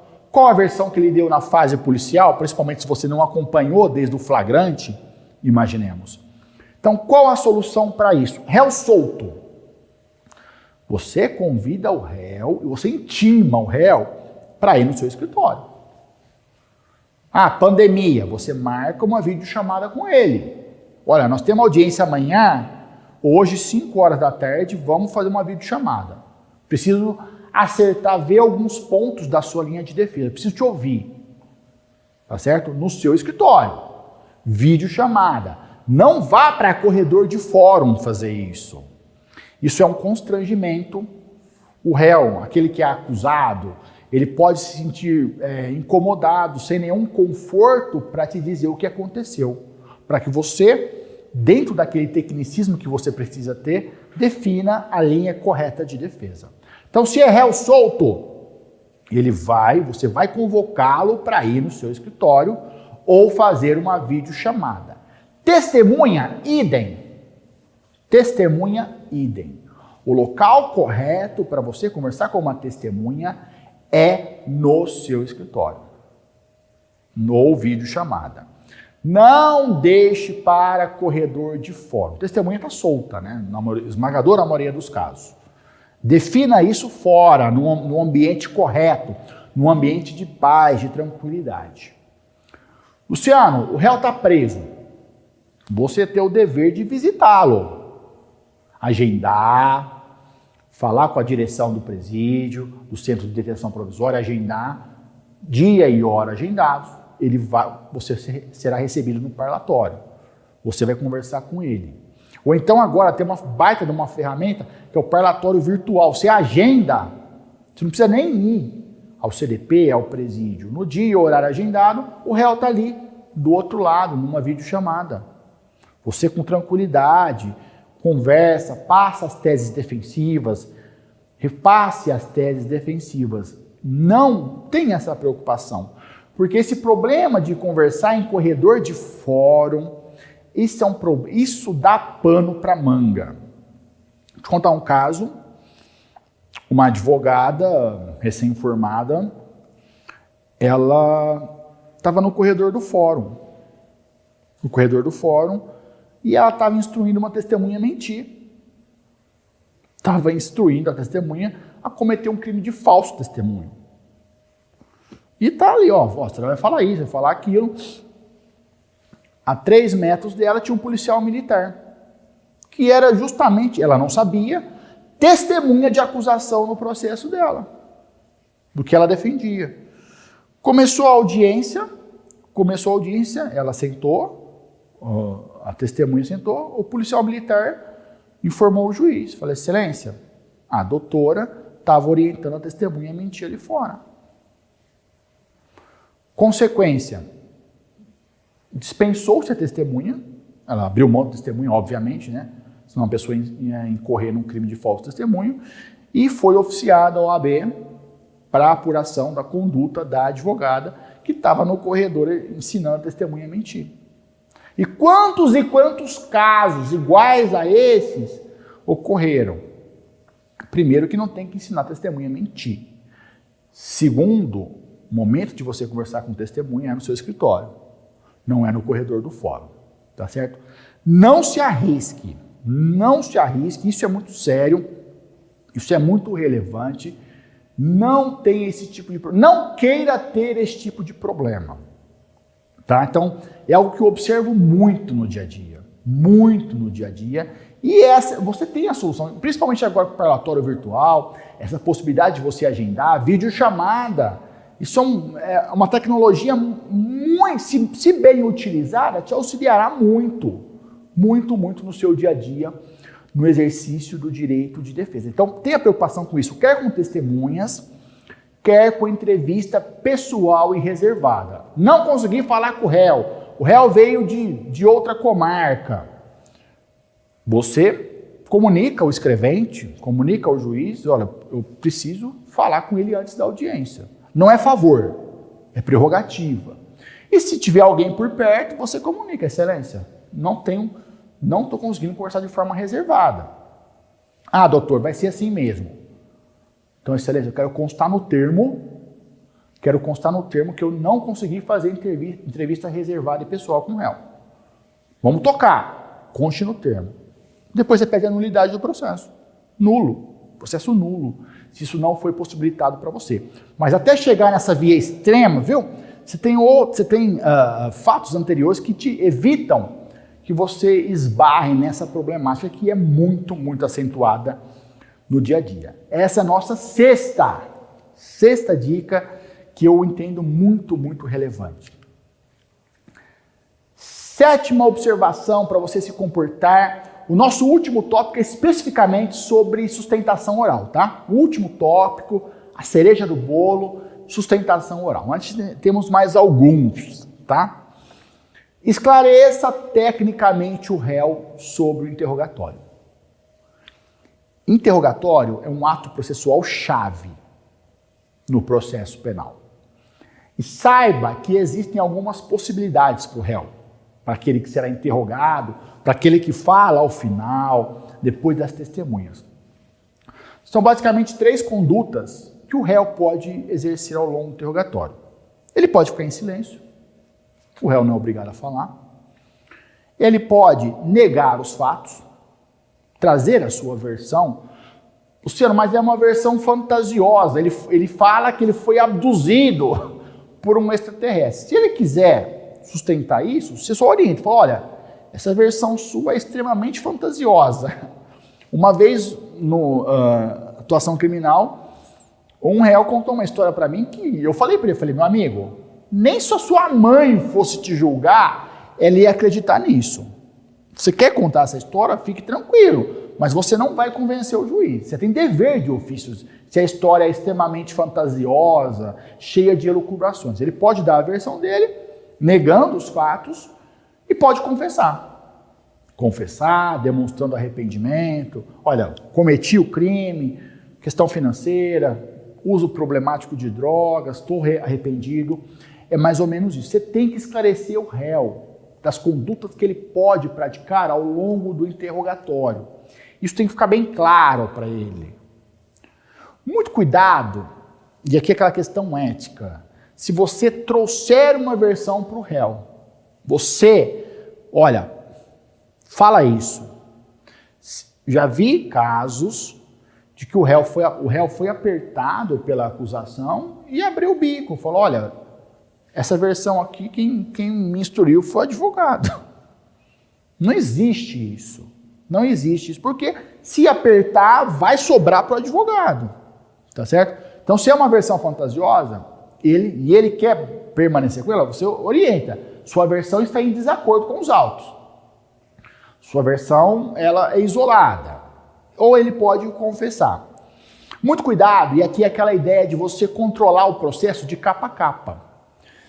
que ele deu na fase policial, principalmente se você não acompanhou desde o flagrante, imaginemos. Então, qual a solução para isso? Réu solto. Você convida o réu, você intima o réu para ir no seu escritório. Pandemia, você marca uma videochamada com ele. Olha, nós temos audiência amanhã, hoje, 5 horas da tarde, vamos fazer uma videochamada. Preciso acertar, ver alguns pontos da sua linha de defesa. Preciso te ouvir. Tá certo? No seu escritório. Videochamada. Não vá para corredor de fórum fazer isso. Isso é um constrangimento. O réu, aquele que é acusado, ele pode se sentir incomodado, sem nenhum conforto para te dizer o que aconteceu. Para que você, dentro daquele tecnicismo que você precisa ter, defina a linha correta de defesa. Então, se é réu solto, você vai convocá-lo para ir no seu escritório, ou fazer uma videochamada. Testemunha, idem. Testemunha, idem. O local correto para você conversar com uma testemunha é no seu escritório, no videochamada. Não deixe para corredor de fórum. Testemunha está solta, né? Na esmagadora maioria dos casos. Defina isso fora, no ambiente correto, no ambiente de paz, de tranquilidade. Luciano, o réu está preso. Você tem o dever de visitá-lo, agendar, falar com a direção do presídio, do centro de detenção provisória, agendar dia e hora agendados. Você será recebido no parlatório. Você vai conversar com ele. Ou então agora tem uma baita de uma ferramenta que é o parlatório virtual. Você agenda, você não precisa nem ir ao CDP, ao presídio. No dia e horário agendado, o réu está ali, do outro lado, numa videochamada. Você com tranquilidade, conversa, passa as teses defensivas, repasse as teses defensivas. Não tem essa preocupação, porque esse problema de conversar em corredor de fórum, isso dá pano para manga. Vou te contar um caso. Uma advogada recém-formada, ela estava no corredor do fórum. E ela estava instruindo uma testemunha a mentir. Estava instruindo a testemunha a cometer um crime de falso testemunho. E tá ali, ó, você vai falar isso, vai falar aquilo. A 3 metros dela tinha um policial militar, que era justamente, ela não sabia, testemunha de acusação no processo dela, do que ela defendia. Começou a audiência, ela sentou, a testemunha sentou, o policial militar informou o juiz, falou: excelência, a doutora estava orientando a testemunha a mentir ali fora. Consequência, dispensou-se a testemunha, ela abriu mão da testemunha, obviamente, né? Senão a pessoa ia incorrer num crime de falso testemunho, e foi oficiada a OAB para a apuração da conduta da advogada que estava no corredor ensinando a testemunha a mentir. E quantos casos iguais a esses ocorreram? Primeiro, que não tem que ensinar a testemunha a mentir. Segundo, o momento de você conversar com testemunha é no seu escritório, não é no corredor do fórum, tá certo? Não se arrisque, isso é muito sério, isso é muito relevante, não tem esse tipo de problema, não queira ter esse tipo de problema, tá? Então, é algo que eu observo muito no dia a dia, e você tem a solução, principalmente agora com o parlatório virtual, essa possibilidade de você agendar, videochamada. Isso é uma tecnologia muito, se bem utilizada, te auxiliará muito no seu dia a dia, no exercício do direito de defesa. Então, tenha preocupação com isso, quer com testemunhas, quer com entrevista pessoal e reservada. Não consegui falar com o réu veio de outra comarca. Você comunica ao escrevente, comunica ao juiz: olha, eu preciso falar com ele antes da audiência. Não é favor, é prerrogativa. E se tiver alguém por perto, você comunica: excelência, não estou conseguindo conversar de forma reservada. Ah, doutor, vai ser assim mesmo. Então, excelência, eu quero constar no termo que eu não consegui fazer entrevista reservada e pessoal com o réu. Vamos tocar, conste no termo. Depois você pede a nulidade do processo. Processo nulo, se isso não foi possibilitado para você. Mas até chegar nessa via extrema, viu? Você tem fatos anteriores que te evitam que você esbarre nessa problemática que é muito acentuada no dia a dia. Essa é a nossa sexta dica que eu entendo muito relevante. 7ª observação para você se comportar. O nosso último tópico é especificamente sobre sustentação oral, tá? O último tópico, a cereja do bolo, sustentação oral. Antes temos mais alguns, tá? Esclareça tecnicamente o réu sobre o interrogatório. Interrogatório é um ato processual chave no processo penal. E saiba que existem algumas possibilidades para o réu, para aquele que será interrogado, para aquele que fala ao final, depois das testemunhas. São basicamente 3 condutas que o réu pode exercer ao longo do interrogatório. Ele pode ficar em silêncio, o réu não é obrigado a falar. Ele pode negar os fatos, trazer a sua versão. Luciano, mas é uma versão fantasiosa. Ele fala que ele foi abduzido por um extraterrestre. Se ele quiser sustentar isso, você só orienta. Fala, olha, essa versão sua é extremamente fantasiosa. Uma vez, no atuação criminal, um réu contou uma história para mim que eu falei para ele, meu amigo, nem se a sua mãe fosse te julgar, ela ia acreditar nisso. Você quer contar essa história? Fique tranquilo, mas você não vai convencer o juiz. Você tem dever de ofício. Se a história é extremamente fantasiosa, cheia de elucubrações, ele pode dar a versão dele, negando os fatos, e pode confessar. Confessar, demonstrando arrependimento. Olha, cometi o crime, questão financeira, uso problemático de drogas, estou arrependido. É mais ou menos isso. Você tem que esclarecer o réu das condutas que ele pode praticar ao longo do interrogatório. Isso tem que ficar bem claro para ele. Muito cuidado, e aqui é aquela questão ética, se você trouxer uma versão para o réu, olha, fala isso. Já vi casos de que o réu foi apertado pela acusação e abriu o bico, falou, olha, essa versão aqui, quem me instruiu foi o advogado. Não existe isso. Não existe isso, porque se apertar, vai sobrar para o advogado. Tá certo? Então, se é uma versão fantasiosa, ele quer permanecer com ela, você orienta. Sua versão está em desacordo com os autos. Sua versão, ela é isolada. Ou ele pode confessar. Muito cuidado, e aqui é aquela ideia de você controlar o processo de capa a capa.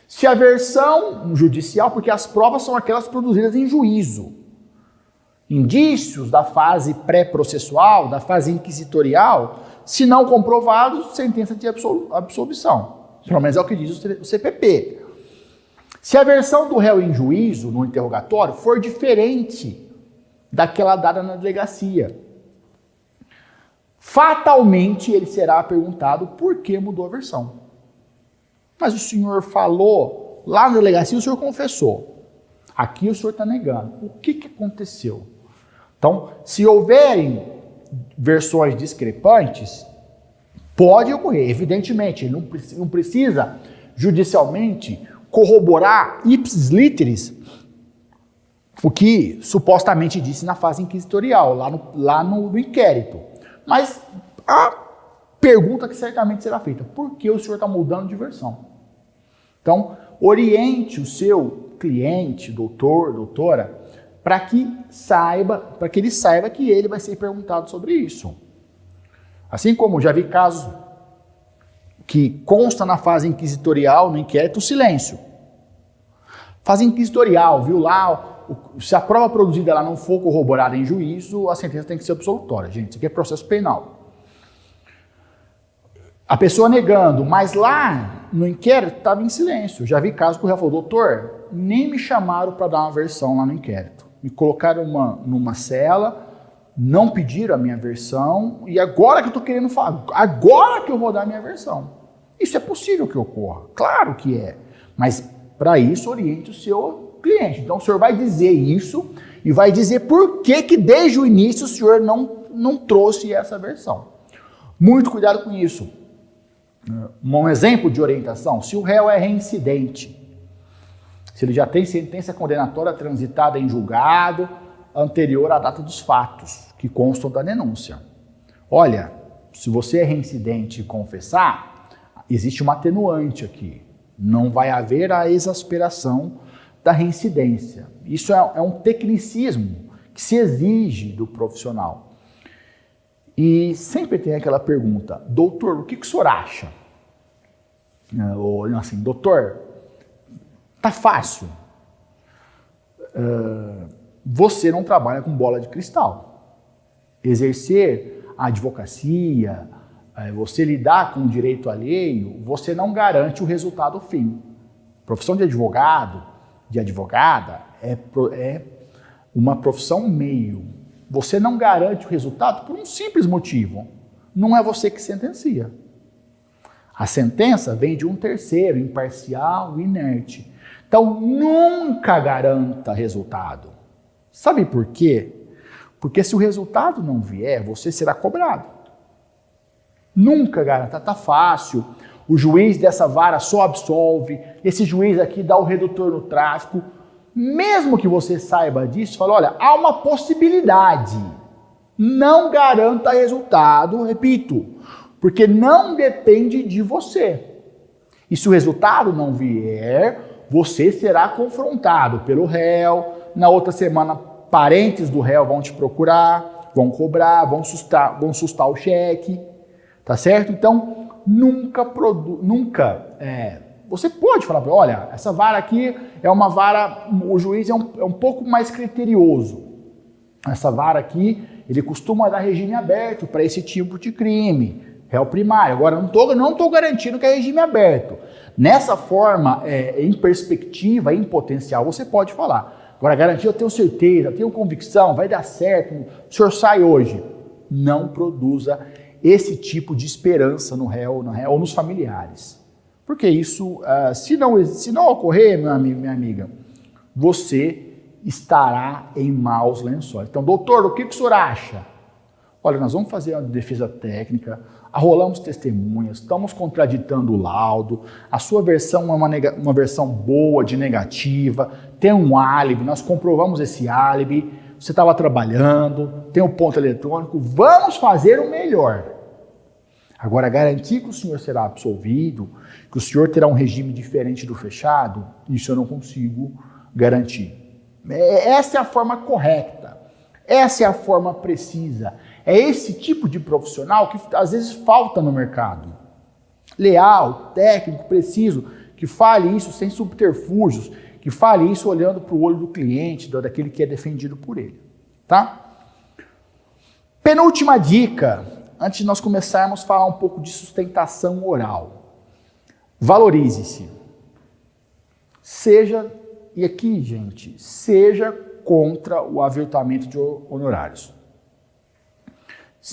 Se a versão judicial, porque as provas são aquelas produzidas em juízo, indícios da fase pré-processual, da fase inquisitorial, se não comprovados, sentença de absolvição. Pelo menos é o que diz o CPP. Se a versão do réu em juízo, no interrogatório, for diferente daquela dada na delegacia, fatalmente ele será perguntado por que mudou a versão. Mas o senhor falou, lá na delegacia o senhor confessou. Aqui o senhor está negando. O que aconteceu? Então, se houverem versões discrepantes, pode ocorrer. Evidentemente, ele não precisa judicialmente corroborar ipsis literis o que supostamente disse na fase inquisitorial, lá no inquérito. Mas a pergunta que certamente será feita, por que o senhor está mudando de versão? Então, oriente o seu cliente, doutor, doutora, para que ele saiba que ele vai ser perguntado sobre isso. Assim como já vi casos que consta na fase inquisitorial, no inquérito, o silêncio. Fase inquisitorial, viu lá, se a prova produzida lá não for corroborada em juízo, a sentença tem que ser absolutória. Gente, isso aqui é processo penal. A pessoa negando, mas lá no inquérito estava em silêncio. Já vi casos que o réu falou, doutor, nem me chamaram para dar uma versão lá no inquérito. Me colocaram numa cela, não pediram a minha versão, e agora que eu estou querendo falar, agora que eu vou dar a minha versão. Isso é possível que ocorra, claro que é. Mas para isso oriente o seu cliente. Então o senhor vai dizer isso e vai dizer por que desde o início o senhor não trouxe essa versão. Muito cuidado com isso. Um exemplo de orientação, se o réu é reincidente, se ele já tem sentença condenatória transitada em julgado anterior à data dos fatos que constam da denúncia. Olha, se você é reincidente e confessar, existe uma atenuante aqui. Não vai haver a exasperação da reincidência. Isso é um tecnicismo que se exige do profissional. E sempre tem aquela pergunta, doutor, o que o senhor acha? Ou assim, doutor, tá fácil. Você não trabalha com bola de cristal. Exercer a advocacia, você lidar com o direito alheio, você não garante o resultado fim. Profissão de advogado, de advogada, é uma profissão meio. Você não garante o resultado por um simples motivo. Não é você que sentencia. A sentença vem de um terceiro, imparcial, inerte. Então, nunca garanta resultado. Sabe por quê? Porque se o resultado não vier, você será cobrado. Nunca garanta, tá fácil. O juiz dessa vara só absolve, esse juiz aqui dá o redutor no tráfico. Mesmo que você saiba disso, fala, olha, há uma possibilidade. Não garanta resultado, repito, porque não depende de você. E se o resultado não vier, você será confrontado pelo réu. Na outra semana, parentes do réu vão te procurar, vão cobrar, vão sustar o cheque, tá certo? Então, você pode falar, olha, essa vara aqui é uma vara, o juiz é um pouco mais criterioso. Essa vara aqui, ele costuma dar regime aberto para esse tipo de crime, réu primário. Agora, não estou garantindo que é regime aberto. Nessa forma, em perspectiva, em potencial, você pode falar. Agora, garantia, eu tenho certeza, eu tenho convicção, vai dar certo, o senhor sai hoje. Não produza esse tipo de esperança no réu ou nos familiares. Porque isso, se não ocorrer, meu amigo, minha amiga, você estará em maus lençóis. Então, doutor, o que o senhor acha? Olha, nós vamos fazer uma defesa técnica, arrolamos testemunhas, estamos contraditando o laudo, a sua versão é uma versão boa de negativa, tem um álibi, nós comprovamos esse álibi, você estava trabalhando, tem um ponto eletrônico, vamos fazer o melhor. Agora, garantir que o senhor será absolvido, que o senhor terá um regime diferente do fechado, isso eu não consigo garantir. Essa é a forma correta, essa é a forma precisa. É esse tipo de profissional que às vezes falta no mercado. Leal, técnico, preciso, que fale isso sem subterfúgios, que fale isso olhando para o olho do cliente, daquele que é defendido por ele. Tá? Penúltima dica, antes de nós começarmos a falar um pouco de sustentação oral. Valorize-se. E aqui, gente, seja contra o aviltamento de honorários.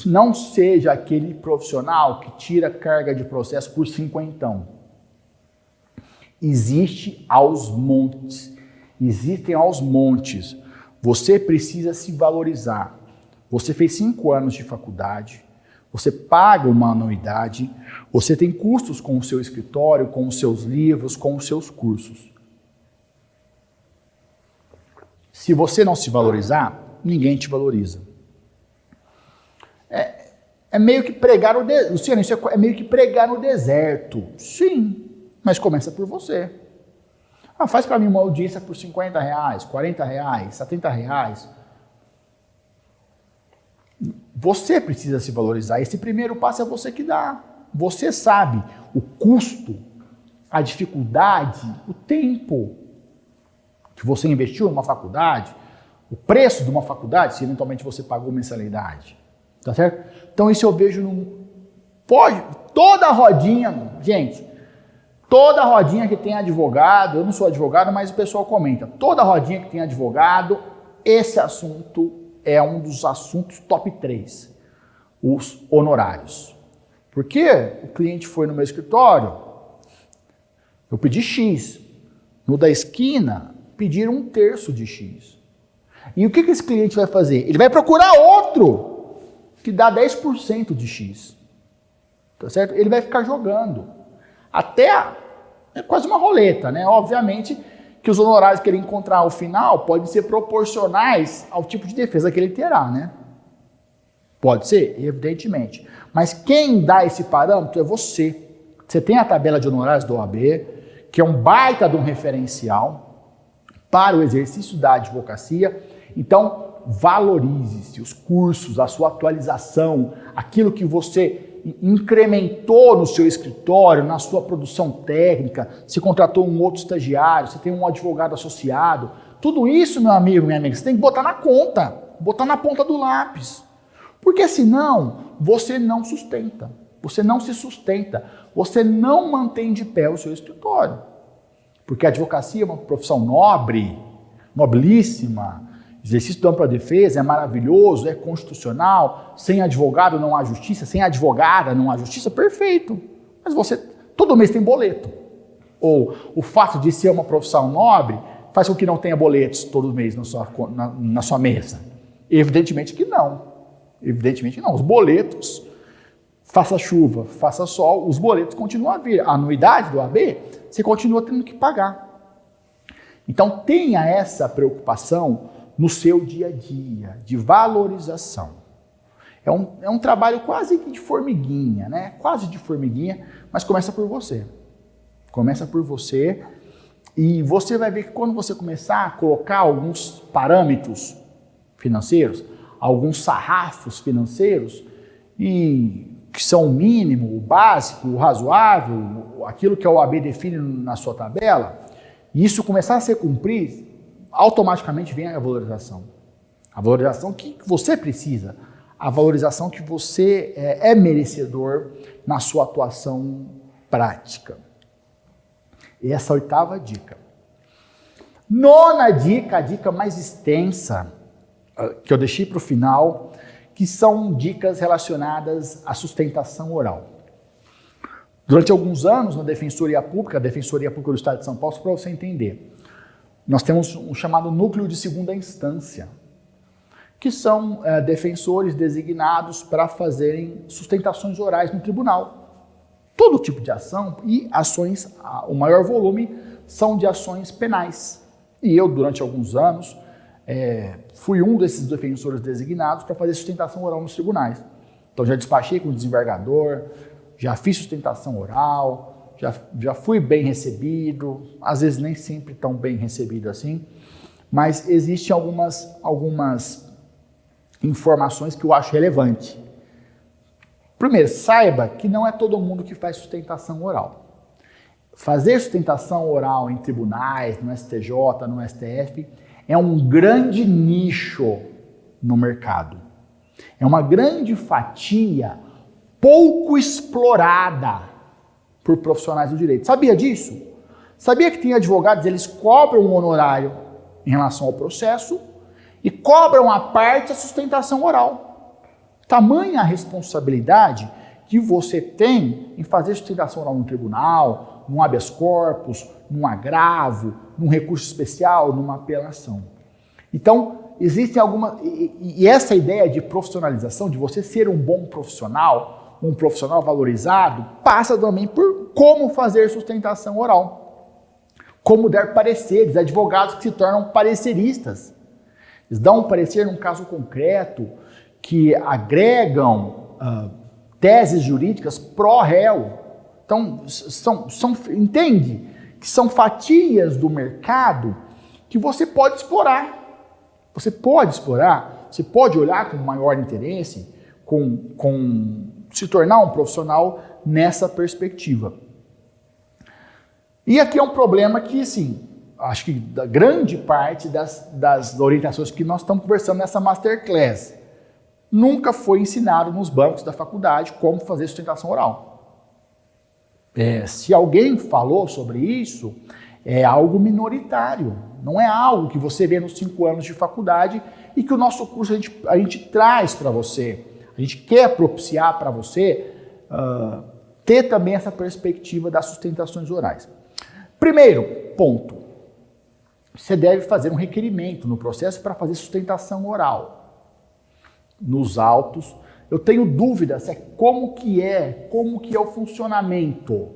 Não seja aquele profissional que tira carga de processo por cinquentão. Existem aos montes. Você precisa se valorizar. Você fez 5 anos de faculdade, você paga uma anuidade, você tem custos com o seu escritório, com os seus livros, com os seus cursos. Se você não se valorizar, ninguém te valoriza. É meio que pregar no deserto. Luciano, isso é meio que pregar no deserto. Sim, mas começa por você. Faz para mim uma audiência por R$50, R$40, R$70. Você precisa se valorizar. Esse primeiro passo é você que dá. Você sabe o custo, a dificuldade, o tempo que você investiu numa faculdade, o preço de uma faculdade, se eventualmente você pagou mensalidade. Tá certo? Então isso eu vejo toda rodinha, gente, toda rodinha que tem advogado, eu não sou advogado, mas o pessoal comenta, toda rodinha que tem advogado, esse assunto é um dos assuntos top 3, os honorários. Porque o cliente foi no meu escritório, eu pedi X, no da esquina, pediram 1/3 de X. E o que esse cliente vai fazer? Ele vai procurar outro que dá 10% de X. Tá certo? Ele vai ficar jogando. É quase uma roleta, né? Obviamente que os honorários que ele encontrar ao final podem ser proporcionais ao tipo de defesa que ele terá, né? Pode ser, evidentemente. Mas quem dá esse parâmetro é você. Você tem a tabela de honorários do OAB, que é um baita de um referencial para o exercício da advocacia. Então, valorize-se, os cursos, a sua atualização, aquilo que você incrementou no seu escritório, na sua produção técnica, se contratou um outro estagiário, você tem um advogado associado. Tudo isso, meu amigo, minha amiga, você tem que botar na conta, botar na ponta do lápis. Porque senão, você não sustenta. você não se sustenta, você não mantém de pé o seu escritório. Porque a advocacia é uma profissão nobre, nobilíssima, exercício da ampla defesa é maravilhoso, é constitucional, sem advogado não há justiça, sem advogada não há justiça, perfeito. Mas você, todo mês tem boleto. Ou o fato de ser uma profissão nobre faz com que não tenha boletos todo mês na sua mesa. Evidentemente que não. Evidentemente que não. Os boletos, faça chuva, faça sol, os boletos continuam a vir. A anuidade do AB, você continua tendo que pagar. Então tenha essa preocupação no seu dia a dia, de valorização. É um trabalho quase que de formiguinha, né? Quase de formiguinha, mas começa por você. Começa por você e você vai ver que quando você começar a colocar alguns parâmetros financeiros, alguns sarrafos financeiros, e que são o mínimo, o básico, o razoável, aquilo que a OAB define na sua tabela, e isso começar a ser cumprido, automaticamente vem a valorização. A valorização que você precisa, a valorização que você é merecedor na sua atuação prática. E essa 8ª dica. 9ª dica, a dica mais extensa, que eu deixei para o final, que são dicas relacionadas à sustentação oral. Durante alguns anos, na Defensoria Pública do Estado de São Paulo, só para você entender, nós temos um chamado núcleo de segunda instância, que são defensores designados para fazerem sustentações orais no tribunal. Todo tipo de ação e ações, o maior volume, são de ações penais. E eu, durante alguns anos, fui um desses defensores designados para fazer sustentação oral nos tribunais. Então já despachei com o desembargador, já fiz sustentação oral, já fui bem recebido, às vezes nem sempre tão bem recebido assim, mas existem algumas informações que eu acho relevante. Primeiro, saiba que não é todo mundo que faz sustentação oral. Fazer sustentação oral em tribunais, no STJ, no STF, é um grande nicho no mercado. É uma grande fatia pouco explorada por profissionais do direito. Sabia disso? Sabia que tem advogados, eles cobram um honorário em relação ao processo e cobram à parte a sustentação oral. Tamanha a responsabilidade que você tem em fazer sustentação oral no tribunal, num habeas corpus, num agravo, num recurso especial, numa apelação. Então, existem algumas... E essa ideia de profissionalização, de você ser um bom profissional, um profissional valorizado, passa também por como fazer sustentação oral. Como dar pareceres, advogados que se tornam pareceristas. Eles dão um parecer num caso concreto, que agregam teses jurídicas pró-réu. Então, entende que são fatias do mercado que você pode explorar. Você pode olhar com maior interesse, com se tornar um profissional nessa perspectiva. E aqui é um problema que, sim, acho que da grande parte das orientações que nós estamos conversando nessa Masterclass, nunca foi ensinado nos bancos da faculdade como fazer sustentação oral. Se alguém falou sobre isso, é algo minoritário. Não é algo que você vê nos 5 anos de faculdade e que o nosso curso a gente traz para você. A gente quer propiciar para você ter também essa perspectiva das sustentações orais. Primeiro ponto, você deve fazer um requerimento no processo para fazer sustentação oral. Nos autos, eu tenho dúvida se como que é o funcionamento.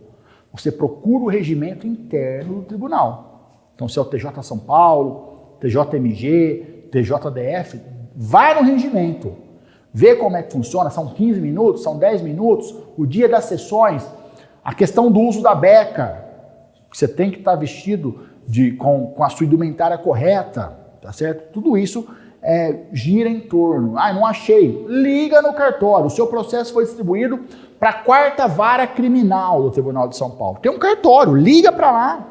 Você procura o regimento interno do tribunal. Então, se é o TJ São Paulo, TJMG, TJDF, vai no regimento. Vê como é que funciona, são 15 minutos, são 10 minutos, o dia das sessões, a questão do uso da beca, você tem que estar vestido com a sua indumentária correta, tá certo? Tudo isso gira em torno. Não achei. Liga no cartório. O seu processo foi distribuído para a 4ª Vara Criminal do Tribunal de São Paulo. Tem um cartório. Liga para lá.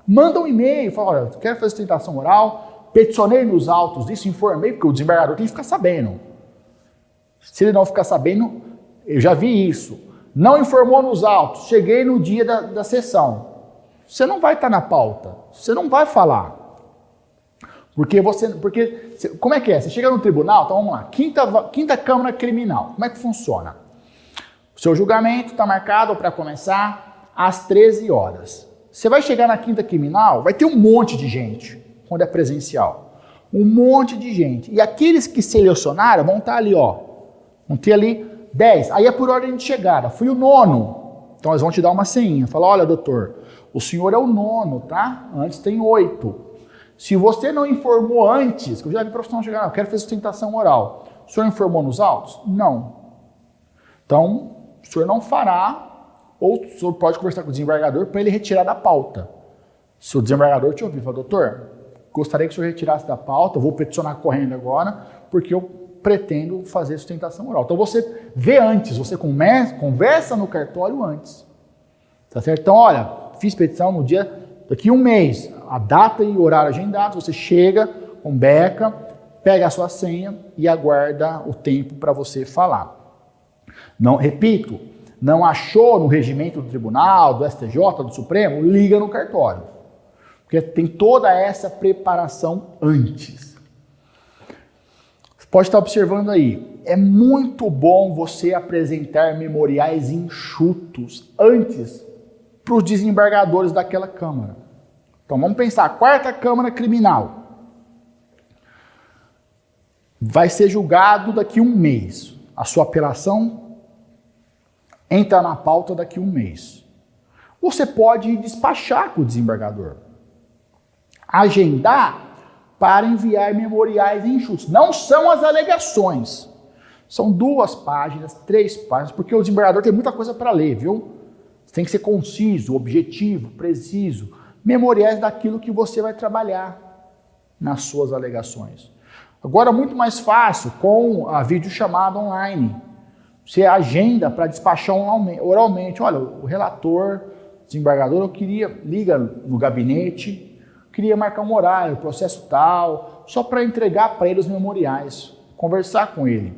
Manda um e-mail. Fala, olha, quero fazer sustentação oral. Peticionei nos autos disso, informei, porque o desembargador tem que ficar sabendo. Se ele não ficar sabendo, eu já vi isso. Não informou nos autos, cheguei no dia da sessão. Você não vai estar na pauta, você não vai falar. Porque como é que é? Você chega no tribunal, então vamos lá, quinta Câmara Criminal, como é que funciona? O seu julgamento está marcado para começar às 13 horas. Você vai chegar na quinta criminal, vai ter um monte de gente, quando é presencial. Um monte de gente. E aqueles que selecionaram vão estar ali, ó. Vão ter ali 10. Aí é por ordem de chegada. Fui o 9º. Então eles vão te dar uma senha. Fala, olha, doutor, o senhor é o 9º, tá? Antes tem 8. Se você não informou antes, que eu já vi profissional chegar, eu quero fazer sustentação oral. O senhor informou nos autos? Não. Então, o senhor não fará, ou o senhor pode conversar com o desembargador para ele retirar da pauta. Se o desembargador te ouvir, fala, doutor, gostaria que o senhor retirasse da pauta, vou peticionar correndo agora, porque eu pretendo fazer sustentação oral. Então você vê antes, você conversa no cartório antes. Tá certo? Então, olha, fiz petição no dia, daqui um mês, a data e horário agendados, você chega com beca, pega a sua senha e aguarda o tempo para você falar. Não, repito, não achou no regimento do tribunal, do STJ, do Supremo, liga no cartório. Porque tem toda essa preparação antes. Você pode estar observando aí, é muito bom você apresentar memoriais enxutos antes para os desembargadores daquela Câmara. Então vamos pensar, a quarta Câmara Criminal vai ser julgado daqui um mês. A sua apelação entra na pauta daqui um mês. Você pode despachar com o desembargador. Agendar para enviar memoriais enxutos. Não são as alegações. São 2 páginas, 3 páginas, porque o desembargador tem muita coisa para ler, viu? Você tem que ser conciso, objetivo, preciso. Memoriais daquilo que você vai trabalhar nas suas alegações. Agora, muito mais fácil com a videochamada online. Você agenda para despachar oralmente. Olha, o relator, desembargador, liga no gabinete, queria marcar um horário, processo tal, só para entregar para ele os memoriais, conversar com ele.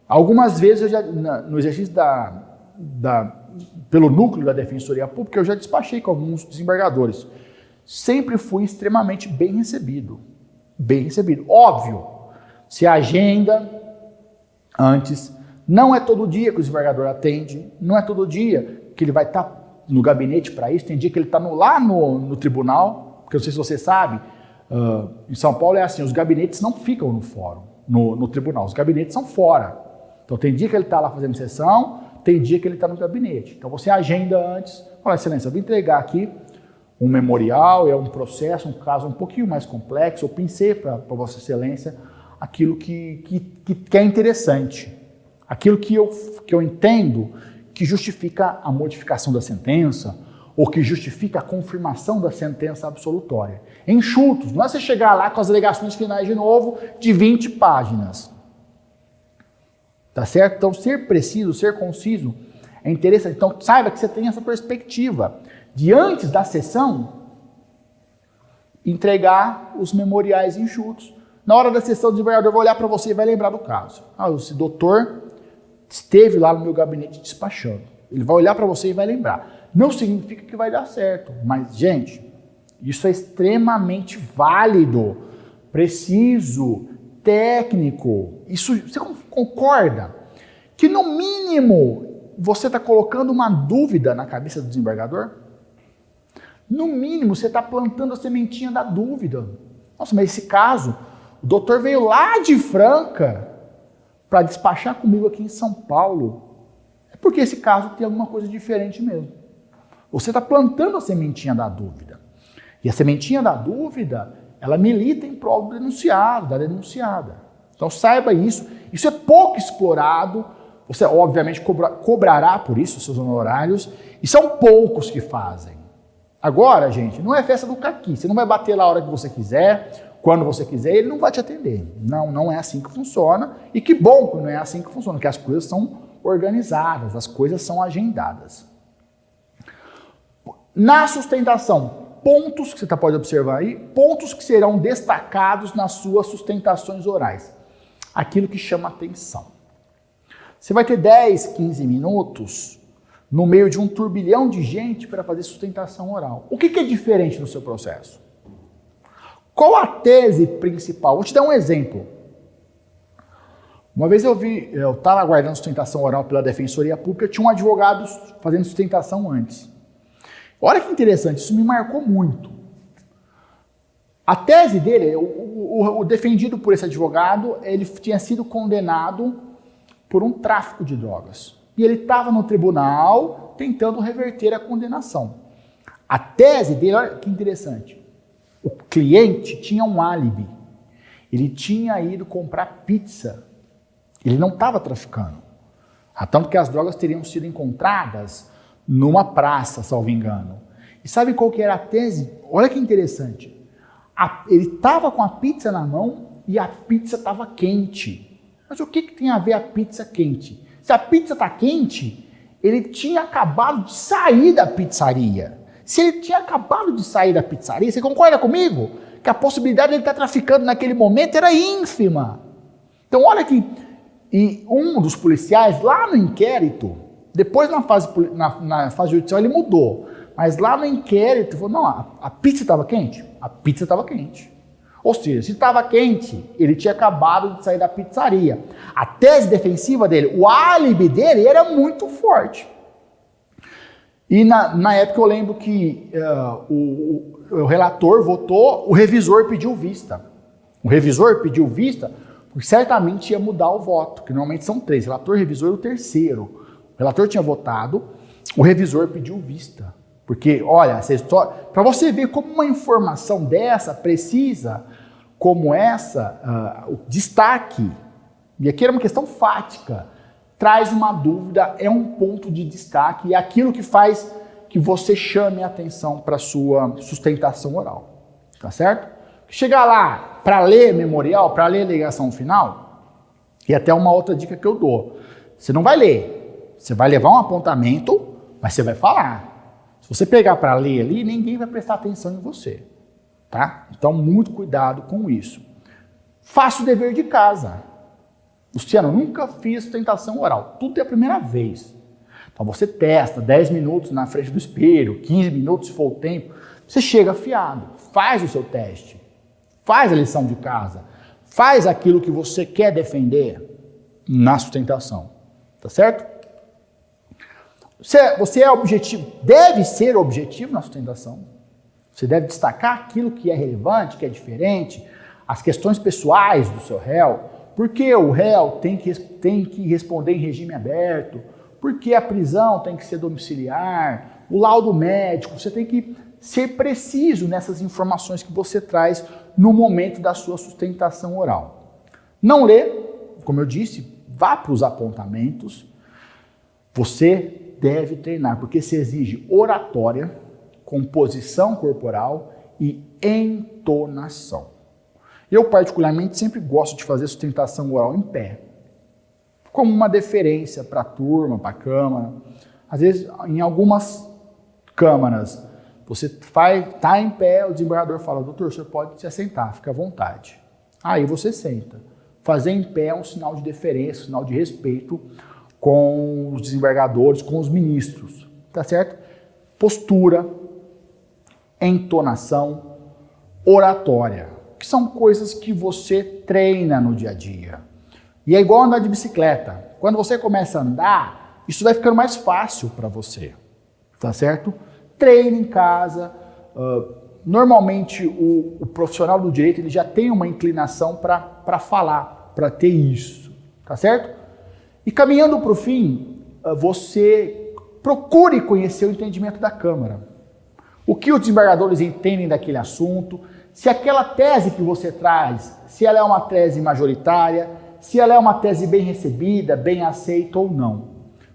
Algumas vezes, no exercício pelo núcleo da Defensoria Pública, eu já despachei com alguns desembargadores. Sempre fui extremamente bem recebido. Bem recebido. Óbvio, se agenda antes. Não é todo dia que o desembargador atende, não é todo dia que ele vai estar no gabinete para isso, tem dia que ele está lá no tribunal, porque eu não sei se você sabe, em São Paulo é assim, os gabinetes não ficam no fórum, no tribunal, os gabinetes são fora. Então tem dia que ele está lá fazendo sessão, tem dia que ele está no gabinete. Então você agenda antes, fala, excelência, eu vou entregar aqui um memorial, é um processo, um caso um pouquinho mais complexo, eu pensei para Vossa Excelência aquilo que é interessante. Aquilo que eu entendo que justifica a modificação da sentença ou que justifica a confirmação da sentença absolutória. Enxutos, não é você chegar lá com as alegações finais de novo de 20 páginas. Tá certo? Então, ser preciso, ser conciso é interessante. Então, saiba que você tem essa perspectiva de antes da sessão entregar os memoriais enxutos. Na hora da sessão, o desembargador vai olhar para você e vai lembrar do caso. Esse doutor esteve lá no meu gabinete despachando. Ele vai olhar para você e vai lembrar. Não significa que vai dar certo, mas, gente, isso é extremamente válido, preciso, técnico. Isso, você concorda que, no mínimo, você está colocando uma dúvida na cabeça do desembargador? No mínimo, você está plantando a sementinha da dúvida. Nossa, mas esse caso, o doutor veio lá de Franca para despachar comigo aqui em São Paulo. É porque esse caso tem alguma coisa diferente mesmo. Você está plantando a sementinha da dúvida. E a sementinha da dúvida, ela milita em prol do denunciado, da denunciada. Então saiba isso. Isso é pouco explorado. Você, obviamente, cobrará por isso os seus honorários. E são poucos que fazem. Agora, gente, não é festa do caqui. Você não vai bater lá a hora que você quiser, quando você quiser, ele não vai te atender. Não é assim que funciona. E que bom que não é assim que funciona, que as coisas são organizadas, as coisas são agendadas. Na sustentação, pontos que você pode observar aí, pontos que serão destacados nas suas sustentações orais. Aquilo que chama atenção. Você vai ter 10, 15 minutos no meio de um turbilhão de gente para fazer sustentação oral. O que é diferente no seu processo? Qual a tese principal? Vou te dar um exemplo. Uma vez eu estava aguardando sustentação oral pela Defensoria Pública, tinha um advogado fazendo sustentação antes. Olha que interessante, isso me marcou muito. A tese dele, o defendido por esse advogado, ele tinha sido condenado por um tráfico de drogas. E ele estava no tribunal tentando reverter a condenação. A tese dele, olha que interessante, o cliente tinha um álibi. Ele tinha ido comprar pizza. Ele não estava traficando. Tanto que as drogas teriam sido encontradas numa praça, salvo engano. E sabe qual que era a tese? Olha que interessante. Ele estava com a pizza na mão e a pizza estava quente. Mas o que tem a ver a pizza quente? Se a pizza está quente, ele tinha acabado de sair da pizzaria. Se ele tinha acabado de sair da pizzaria, você concorda comigo? Que a possibilidade de ele estar traficando naquele momento era ínfima. Então olha que... E um dos policiais, lá no inquérito, depois na fase judicial ele mudou, mas lá no inquérito falou, não, a pizza estava quente? A pizza estava quente. Ou seja, se estava quente, ele tinha acabado de sair da pizzaria. A tese defensiva dele, o álibi dele era muito forte. E na época eu lembro que o relator votou, o revisor pediu vista. O revisor pediu vista, porque certamente ia mudar o voto, que normalmente são 3, relator, revisor e o terceiro. O relator tinha votado, o revisor pediu vista. Porque, olha, para você ver como uma informação dessa precisa, como essa, o destaque, e aqui era uma questão fática, traz uma dúvida, é um ponto de destaque, e é aquilo que faz que você chame a atenção para a sua sustentação oral. Tá certo? Chegar lá para ler memorial, para ler alegação final, e até uma outra dica que eu dou. Você não vai ler, você vai levar um apontamento, mas você vai falar. Se você pegar para ler ali, ninguém vai prestar atenção em você. Tá? Então, muito cuidado com isso. Faça o dever de casa. Luciano, nunca fiz sustentação oral. Tudo é a primeira vez. Então, você testa 10 minutos na frente do espelho, 15 minutos se for o tempo. Você chega afiado, faz o seu teste. Faz a lição de casa. Faz aquilo que você quer defender na sustentação. Tá certo? Você é objetivo, deve ser objetivo na sustentação. Você deve destacar aquilo que é relevante, que é diferente, as questões pessoais do seu réu, porque o réu tem que responder em regime aberto, porque a prisão tem que ser domiciliar, o laudo médico, você tem que ser preciso nessas informações que você traz no momento da sua sustentação oral. Não lê, como eu disse, vá para os apontamentos, você deve treinar, porque se exige oratória, composição corporal e entonação. Eu, particularmente, sempre gosto de fazer sustentação oral em pé, como uma deferência para a turma, para a Câmara. Às vezes, em algumas câmaras, você está em pé, o desembargador fala, doutor, você pode se assentar, fica à vontade. Aí você senta. Fazer em pé é um sinal de deferência, um sinal de respeito com os desembargadores, com os ministros, tá certo? Postura, entonação, oratória, que são coisas que você treina no dia a dia. E é igual andar de bicicleta. Quando você começa a andar, isso vai ficando mais fácil para você, tá certo? Treine em casa. Normalmente o profissional do direito ele já tem uma inclinação para falar, para ter isso, tá certo? E caminhando para o fim, você procure conhecer o entendimento da Câmara. O que os desembargadores entendem daquele assunto, se aquela tese que você traz, se ela é uma tese majoritária, se ela é uma tese bem recebida, bem aceita ou não.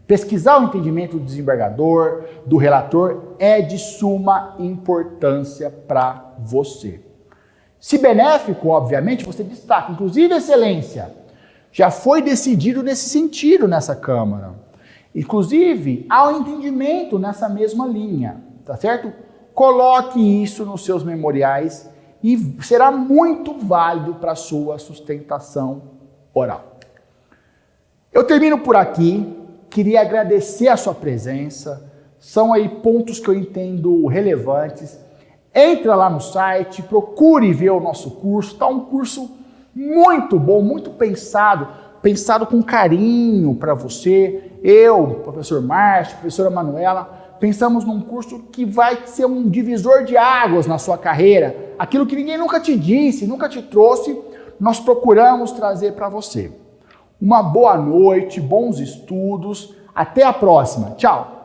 Pesquisar o entendimento do desembargador, do relator, é de suma importância para você. Se benéfico, obviamente, você destaca. Inclusive, excelência, já foi decidido nesse sentido nessa Câmara. Inclusive, há um entendimento nessa mesma linha, tá certo? Coloque isso nos seus memoriais e será muito válido para a sua sustentação oral. Eu termino por aqui. queria agradecer a sua presença. São aí pontos que eu entendo relevantes. Entra lá no site, procure ver o nosso curso. Está um curso muito bom, muito pensado com carinho para você. Eu, professor Márcio, professora Manuela, pensamos num curso que vai ser um divisor de águas na sua carreira. Aquilo que ninguém nunca te disse, nunca te trouxe, nós procuramos trazer para você. Uma boa noite, bons estudos. Até a próxima. Tchau!